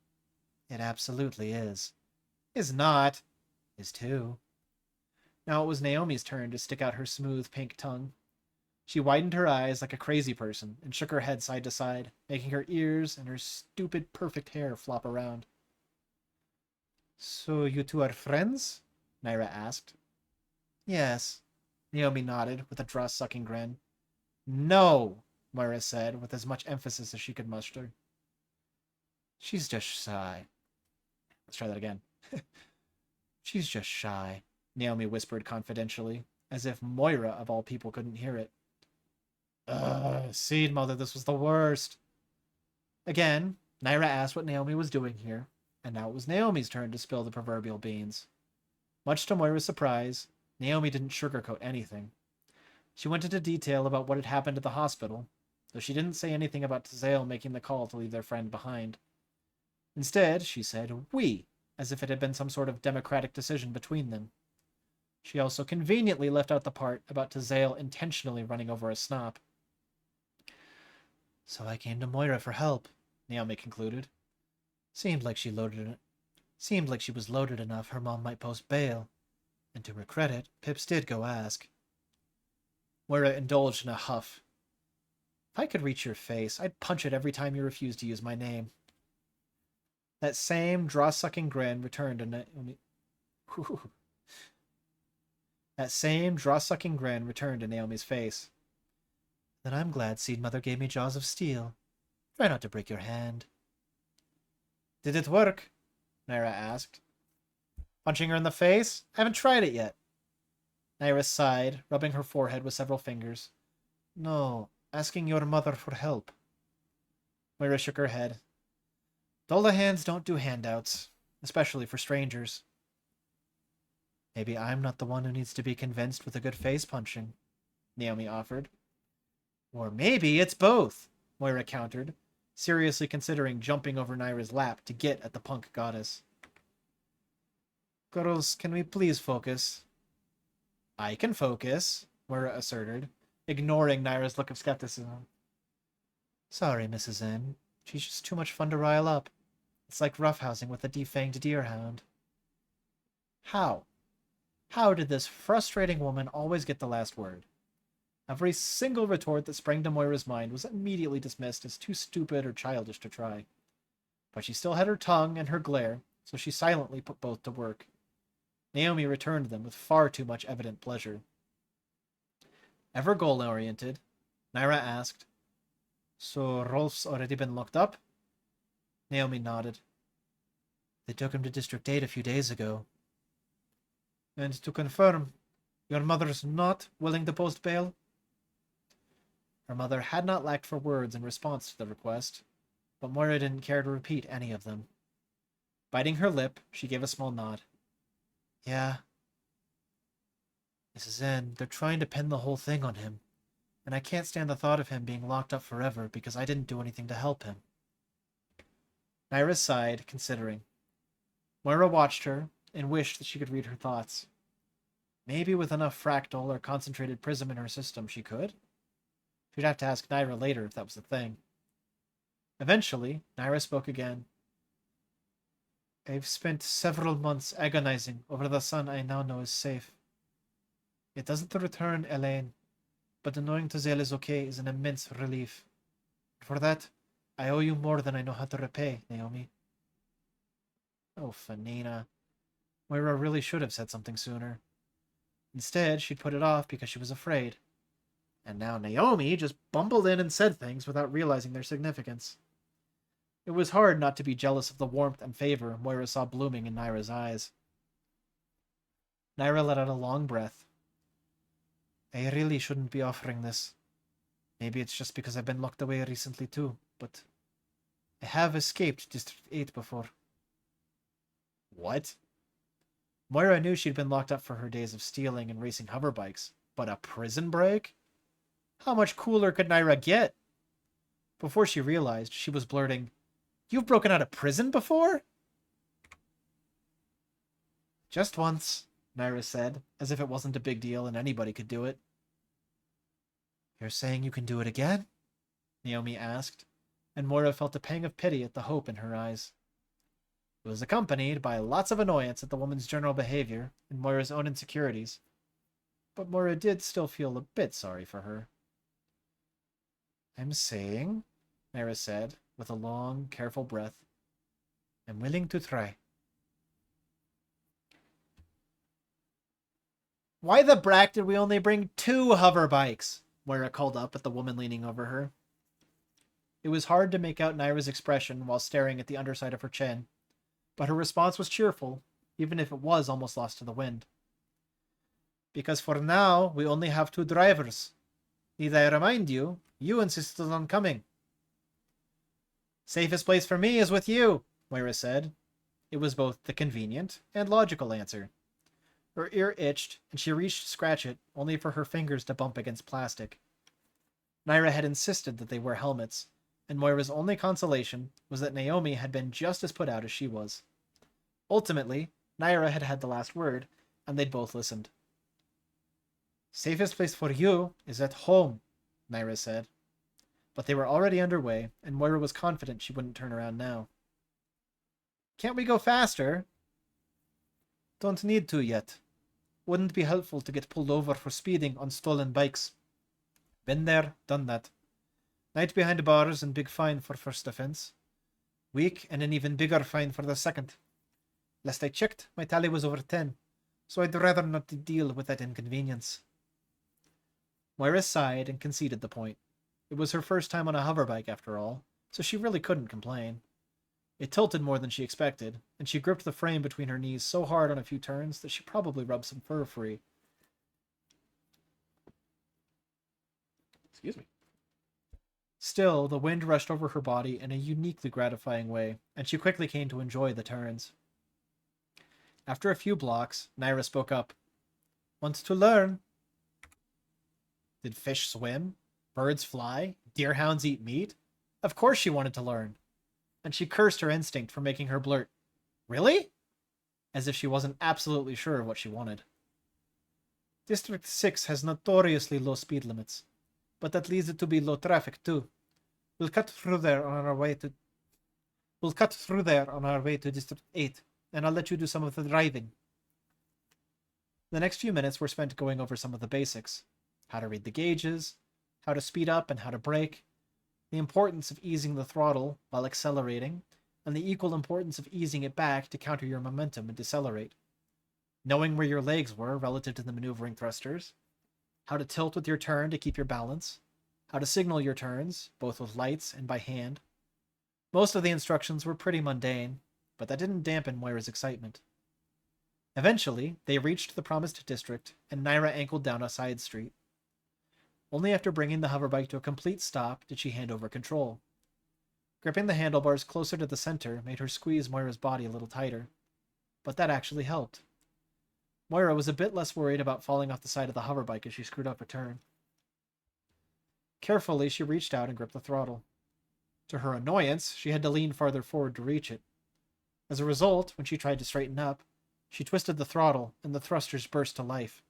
"It absolutely is." "Is not." "Is too." Now it was Naomi's turn to stick out her smooth pink tongue. She widened her eyes like a crazy person and shook her head side to side, making her ears and her stupid perfect hair flop around. "So you two are friends?" Naira asked. "Yes." Naomi nodded with a dross-sucking grin. "No," Moira said with as much emphasis as she could muster. "She's just shy." Let's try that again. "She's just shy," Naomi whispered confidentially, as if Moira, of all people, couldn't hear it. Seed Mother, this was the worst. Again, Naira asked what Naomi was doing here, and now it was Naomi's turn to spill the proverbial beans. Much to Moira's surprise, Naomi didn't sugarcoat anything. She went into detail about what had happened at the hospital, though she didn't say anything about Tazel making the call to leave their friend behind. Instead, she said "we," as if it had been some sort of democratic decision between them. She also conveniently left out the part about Tazel intentionally running over a snop. "So I came to Moira for help," Naomi concluded. Seemed like she was loaded enough her mom might post bail. And to her credit, Pips did go ask. Moira indulged in a huff. "If I could reach your face, I'd punch it every time you refused to use my name." That same draw-sucking grin returned to Naomi. That same draw-sucking grin returned to Naomi's face. "Then I'm glad Seed Mother gave me jaws of steel. Try not to break your hand." "Did it work?" Naira asked. "Punching her in the face? I haven't tried it yet." Naira sighed, rubbing her forehead with several fingers. "No, asking your mother for help." Moira shook her head. "Dullahands don't do handouts, especially for strangers." Maybe I'm not the one who needs to be convinced with a good face punching, Naomi offered. Or maybe it's both, Moira countered, seriously considering jumping over Naira's lap to get at the punk goddess. Girls, can we please focus? I can focus, Moira asserted, ignoring Naira's look of skepticism. Sorry, Mrs. N. She's just too much fun to rile up. It's like roughhousing with a defanged deerhound. How? How did this frustrating woman always get the last word? Every single retort that sprang to Moira's mind was immediately dismissed as too stupid or childish to try. But she still had her tongue and her glare, so she silently put both to work. Naomi returned them with far too much evident pleasure. Ever goal-oriented, Naira asked, So Rolf's already been locked up? Naomi nodded. They took him to District 8 a few days ago. And to confirm, your mother's not willing to post bail? Her mother had not lacked for words in response to the request, but Moira didn't care to repeat any of them. Biting her lip, she gave a small nod. Yeah. Mrs. N, they're trying to pin the whole thing on him, and I can't stand the thought of him being locked up forever because I didn't do anything to help him. Naira sighed, considering. Moira watched her and wished that she could read her thoughts. Maybe with enough fractal or concentrated prism in her system she could? She'd have to ask Naira later if that was the thing. Eventually, Naira spoke again. I've spent several months agonizing over the son I now know is safe. It doesn't return Elaine, but knowing Tazel is okay is an immense relief. For that, I owe you more than I know how to repay, Naomi. Oh, Fanina. Moira really should have said something sooner. Instead, she'd put it off because she was afraid. And now Naomi just bumbled in and said things without realizing their significance. It was hard not to be jealous of the warmth and favor Moira saw blooming in Naira's eyes. Naira let out a long breath. I really shouldn't be offering this. Maybe it's just because I've been locked away recently too, but I have escaped District 8 before. What? Moira knew she'd been locked up for her days of stealing and racing hoverbikes, but a prison break? How much cooler could Naira get? Before she realized, she was blurting, You've broken out of prison before? Just once, Naira said, as if it wasn't a big deal and anybody could do it. You're saying you can do it again? Naomi asked, and Moira felt a pang of pity at the hope in her eyes. It was accompanied by lots of annoyance at the woman's general behavior and Moira's own insecurities, but Moira did still feel a bit sorry for her. I'm saying, Naira said, with a long, careful breath, I'm willing to try. Why the brack did we only bring 2 hover bikes? Moira called up at the woman leaning over her. It was hard to make out Naira's expression while staring at the underside of her chin, but her response was cheerful, even if it was almost lost to the wind. Because for now, we only have 2 drivers. Need I remind you, you insisted on coming. Safest place for me is with you, Moira said. It was both the convenient and logical answer. Her ear itched, and she reached to scratch it, only for her fingers to bump against plastic. Naira had insisted that they wear helmets, and Moira's only consolation was that Naomi had been just as put out as she was. Ultimately, Naira had had the last word, and they'd both listened. Safest place for you is at home, Naira said. But they were already underway, and Moira was confident she wouldn't turn around now. Can't we go faster? Don't need to yet. Wouldn't be helpful to get pulled over for speeding on stolen bikes. Been there, done that. Night behind bars and big fine for first offense. Week and an even bigger fine for the second. Last I checked, my tally was over 10, so I'd rather not deal with that inconvenience. Moira sighed and conceded the point. It was her first time on a hoverbike after all, so she really couldn't complain. It tilted more than she expected, and she gripped the frame between her knees so hard on a few turns that she probably rubbed some fur free. Excuse me. Still, the wind rushed over her body in a uniquely gratifying way, and she quickly came to enjoy the turns. After a few blocks, Naira spoke up. Want to learn? Did fish swim? Birds fly? Deerhounds eat meat? Of course she wanted to learn. And she cursed her instinct for making her blurt, "Really?" As if she wasn't absolutely sure of what she wanted. District 6 has notoriously low speed limits, but that leads it to be low traffic too. We'll cut through there on our way to District 8, and I'll let you do some of the driving. The next few minutes were spent going over some of the basics. How to read the gauges, how to speed up and how to brake, the importance of easing the throttle while accelerating, and the equal importance of easing it back to counter your momentum and decelerate. Knowing where your legs were relative to the maneuvering thrusters, how to tilt with your turn to keep your balance, how to signal your turns, both with lights and by hand. Most of the instructions were pretty mundane, but that didn't dampen Moira's excitement. Eventually, they reached the promised district, and Naira ankled down a side street. Only after bringing the hoverbike to a complete stop did she hand over control. Gripping the handlebars closer to the center made her squeeze Moira's body a little tighter, but that actually helped. Moira was a bit less worried about falling off the side of the hoverbike as she screwed up a turn. Carefully, she reached out and gripped the throttle. To her annoyance, she had to lean farther forward to reach it. As a result, when she tried to straighten up, she twisted the throttle, and the thrusters burst to life.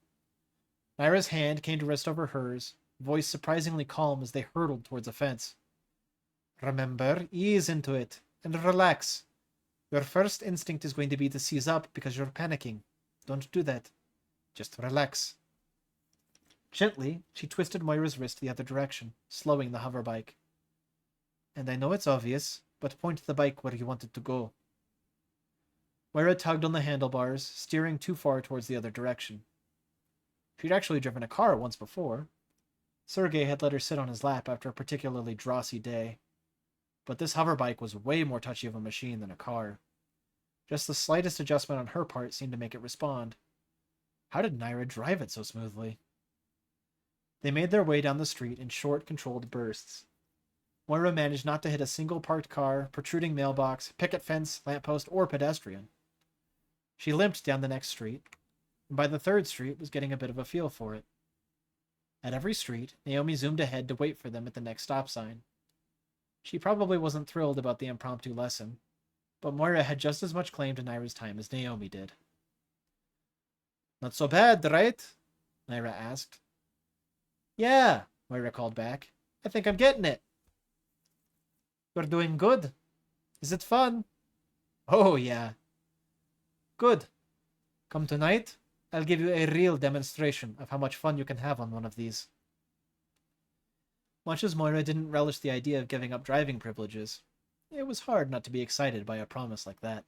Naira's hand came to rest over hers, voice surprisingly calm as they hurtled towards a fence. Remember, ease into it, and relax. Your first instinct is going to be to seize up because you're panicking. Don't do that. Just relax. Gently, she twisted Moira's wrist the other direction, slowing the hoverbike. And I know it's obvious, but point the bike where you want it to go. Moira tugged on the handlebars, steering too far towards the other direction. She'd actually driven a car once before. Sergei had let her sit on his lap after a particularly drossy day. But this hoverbike was way more touchy of a machine than a car. Just the slightest adjustment on her part seemed to make it respond. How did Naira drive it so smoothly? They made their way down the street in short, controlled bursts. Moira managed not to hit a single parked car, protruding mailbox, picket fence, lamppost, or pedestrian. She limped down the next street, and by the third street was getting a bit of a feel for it. At every street, Naomi zoomed ahead to wait for them at the next stop sign. She probably wasn't thrilled about the impromptu lesson, but Moira had just as much claim to Naira's time as Naomi did. Not so bad, right? Naira asked. Yeah, Moira called back. I think I'm getting it. You're doing good. Is it fun? Oh, yeah. Good. Come tonight, I'll give you a real demonstration of how much fun you can have on one of these. Much as Moira didn't relish the idea of giving up driving privileges, it was hard not to be excited by a promise like that.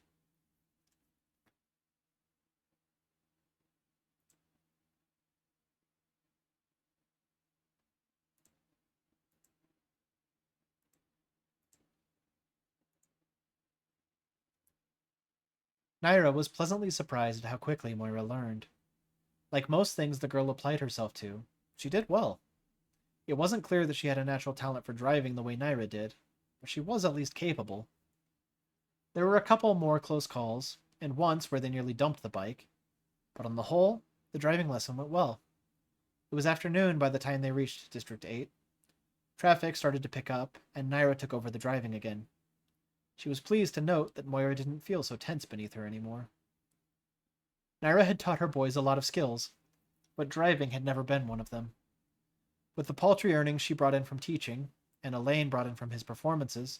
Naira was pleasantly surprised at how quickly Moira learned. Like most things the girl applied herself to, she did well. It wasn't clear that she had a natural talent for driving the way Naira did, but she was at least capable. There were a couple more close calls, and once where they nearly dumped the bike, but on the whole, the driving lesson went well. It was afternoon by the time they reached District 8. Traffic started to pick up, and Naira took over the driving again. She was pleased to note that Moira didn't feel so tense beneath her anymore. Naira had taught her boys a lot of skills, but driving had never been one of them. With the paltry earnings she brought in from teaching, and Elaine brought in from his performances,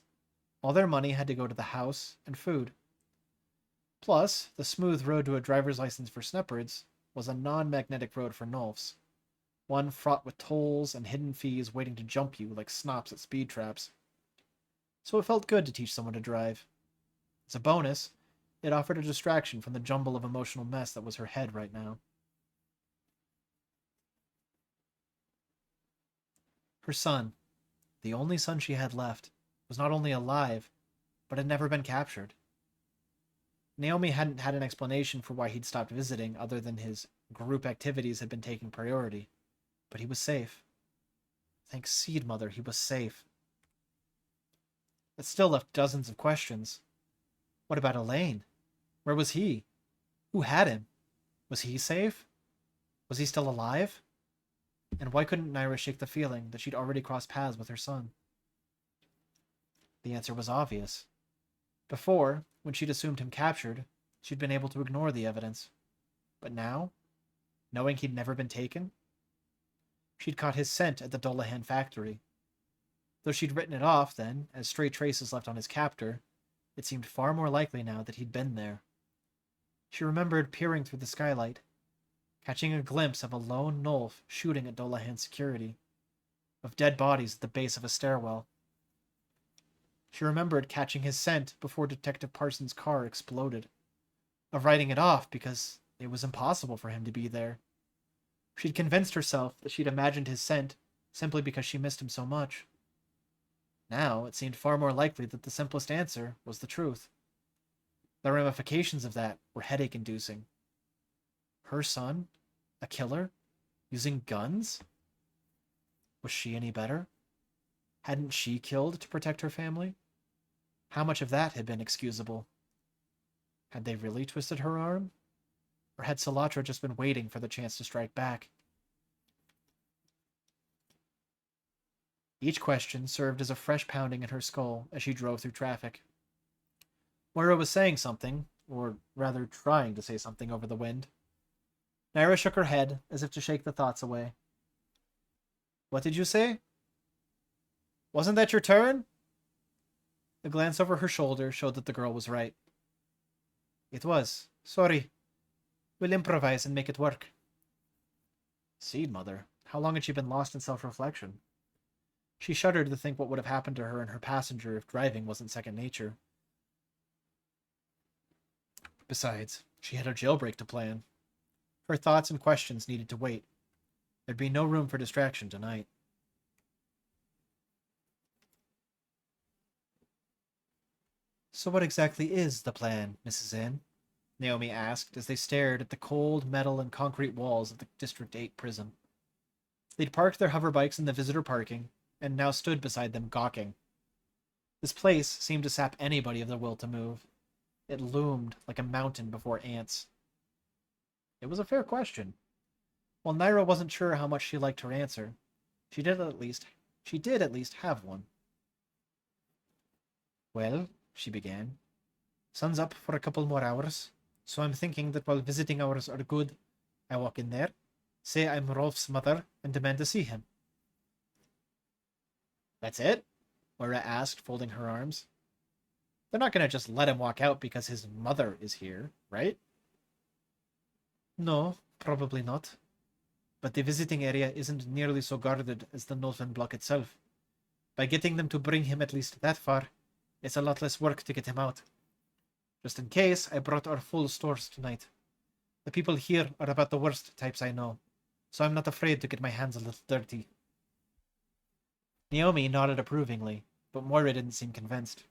all their money had to go to the house and food. Plus, the smooth road to a driver's license for Sneppards was a non-magnetic road for Nulfs, one fraught with tolls and hidden fees waiting to jump you like snops at speed traps. So it felt good to teach someone to drive. As a bonus, it offered a distraction from the jumble of emotional mess that was her head right now. Her son, the only son she had left, was not only alive, but had never been captured. Naomi hadn't had an explanation for why he'd stopped visiting other than his group activities had been taking priority, but he was safe. Thank Seed Mother, he was safe. It still left dozens of questions. What about Elaine? Where was he? Who had him? Was he safe? Was he still alive? And why couldn't Naira shake the feeling that she'd already crossed paths with her son? The answer was obvious. Before, when she'd assumed him captured, she'd been able to ignore the evidence. But now, knowing he'd never been taken, she'd caught his scent at the Dullahan factory. Though she'd written it off then, as stray traces left on his captor, it seemed far more likely now that he'd been there. She remembered peering through the skylight, catching a glimpse of a lone Nulf shooting at Dullahan's security, of dead bodies at the base of a stairwell. She remembered catching his scent before Detective Parsons' car exploded, of writing it off because it was impossible for him to be there. She'd convinced herself that she'd imagined his scent simply because she missed him so much. Now it seemed far more likely that the simplest answer was the truth. The ramifications of that were headache-inducing. Her son? A killer? Using guns? Was she any better? Hadn't she killed to protect her family? How much of that had been excusable? Had they really twisted her arm? Or had Salatra just been waiting for the chance to strike back? Each question served as a fresh pounding in her skull as she drove through traffic. Moira was saying something, or rather trying to say something over the wind. Naira shook her head as if to shake the thoughts away. What did you say? Wasn't that your turn? A glance over her shoulder showed that the girl was right. It was. Sorry. We'll improvise and make it work. Seed Mother. How long had she been lost in self-reflection? She shuddered to think what would have happened to her and her passenger if driving wasn't second nature. Besides, she had a jailbreak to plan. Her thoughts and questions needed to wait. There'd be no room for distraction tonight. So what exactly is the plan, Mrs. N? Naomi asked as they stared at the cold metal and concrete walls of the District 8 prison. They'd parked their hoverbikes in the visitor parking, and now stood beside them gawking. This place seemed to sap anybody of the will to move. It loomed like a mountain before ants. It was a fair question. While Naira wasn't sure how much she liked her answer, she did at least have one. Well, she began, sun's up for a couple more hours, so I'm thinking that while visiting hours are good, I walk in there, say I'm Rolf's mother, and demand to see him. That's it? Moira asked, folding her arms. They're not going to just let him walk out because his mother is here, right? No, probably not. But the visiting area isn't nearly so guarded as the Nulfen block itself. By getting them to bring him at least that far, it's a lot less work to get him out. Just in case, I brought our full stores tonight. The people here are about the worst types I know, so I'm not afraid to get my hands a little dirty. Naomi nodded approvingly, but Moira didn't seem convinced.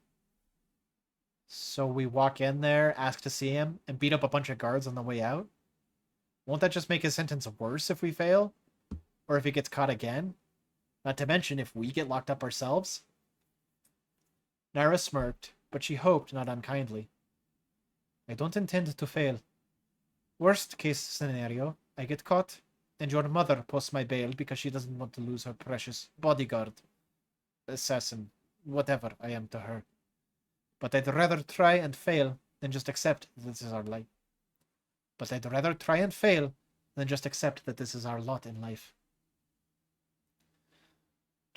So we walk in there, ask to see him, and beat up a bunch of guards on the way out? Won't that just make his sentence worse if we fail? Or if he gets caught again? Not to mention if we get locked up ourselves? Naira smirked, but she hoped not unkindly. I don't intend to fail. Worst case scenario, I get caught, and your mother posts my bail because she doesn't want to lose her precious bodyguard, assassin, whatever I am to her. But I'd rather try and fail than just accept that this is our life. But I'd rather try and fail than just accept that this is our lot in life.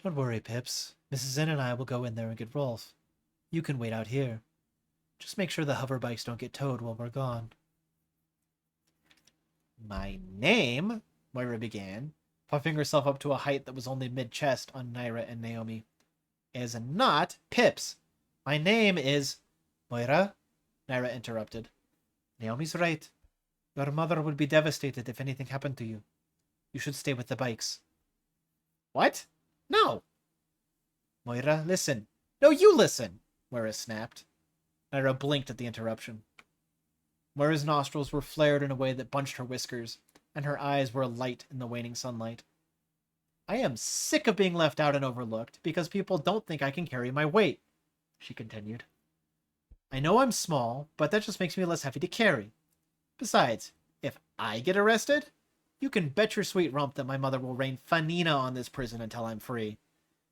Don't worry, Pips. Mrs. N and I will go in there and get Rolf. You can wait out here. Just make sure the hoverbikes don't get towed while we're gone. My name, Moira began, puffing herself up to a height that was only mid-chest on Naira and Naomi, is not Pips. My name is... Moira? Naira interrupted. Naomi's right. Your mother would be devastated if anything happened to you. You should stay with the bikes. What? No. Moira, listen. No, you listen, Moira snapped. Naira blinked at the interruption. Moira's nostrils were flared in a way that bunched her whiskers, and her eyes were alight in the waning sunlight. I am sick of being left out and overlooked because people don't think I can carry my weight, she continued. I know I'm small, but that just makes me less heavy to carry. Besides, if I get arrested, you can bet your sweet rump that my mother will rain fanina on this prison until I'm free.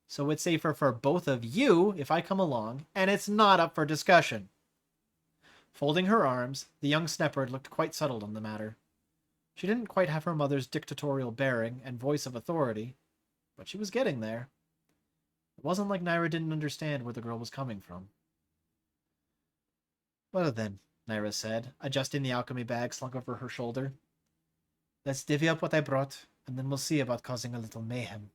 So it's safer for both of you if I come along, and it's not up for discussion. Folding her arms, the young Sneppard looked quite settled on the matter. She didn't quite have her mother's dictatorial bearing and voice of authority, but she was getting there. It wasn't like Naira didn't understand where the girl was coming from. Well then, Naira said, adjusting the alchemy bag slung over her shoulder. Let's divvy up what I brought, and then we'll see about causing a little mayhem.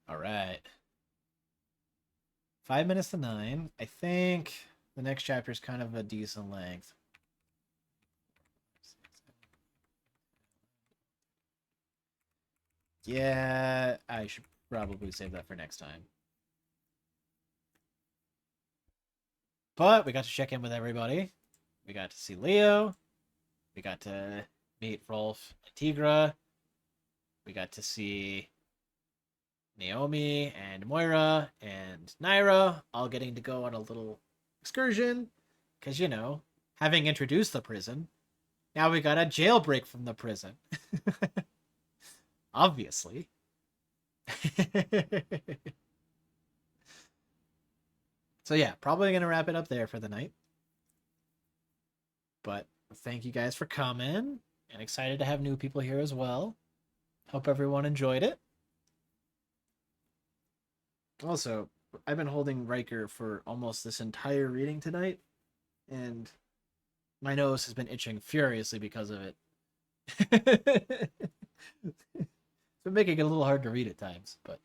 All right. 5 minutes to 9. I think the next chapter is kind of a decent length. Yeah, I should probably save that for next time. But we got to check in with everybody. We got to see Leo. We got to meet Rolf and Tigra. We got to see Naomi and Moira and Naira all getting to go on a little excursion. Because, you know, having introduced the prison, now we got a jailbreak from the prison. Obviously. So yeah, probably going to wrap it up there for the night. But thank you guys for coming. And excited to have new people here as well. Hope everyone enjoyed it. Also, I've been holding Riker for almost this entire reading tonight. And my nose has been itching furiously because of it. It's been making it a little hard to read at times, but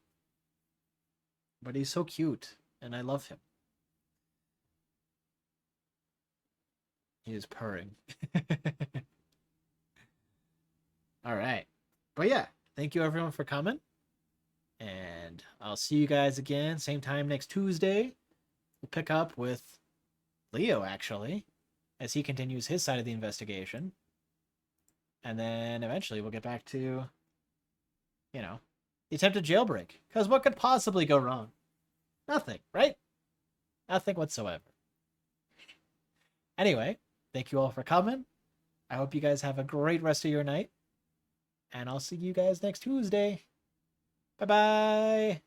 he's so cute, and I love him. He is purring. All right. But yeah, thank you everyone for coming. And I'll see you guys again, same time next Tuesday. We'll pick up with Leo, actually, as he continues his side of the investigation. And then eventually we'll get back to, you know, the attempted jailbreak. Because what could possibly go wrong? Nothing, right? Nothing whatsoever. Anyway, thank you all for coming. I hope you guys have a great rest of your night. And I'll see you guys next Tuesday. Bye-bye.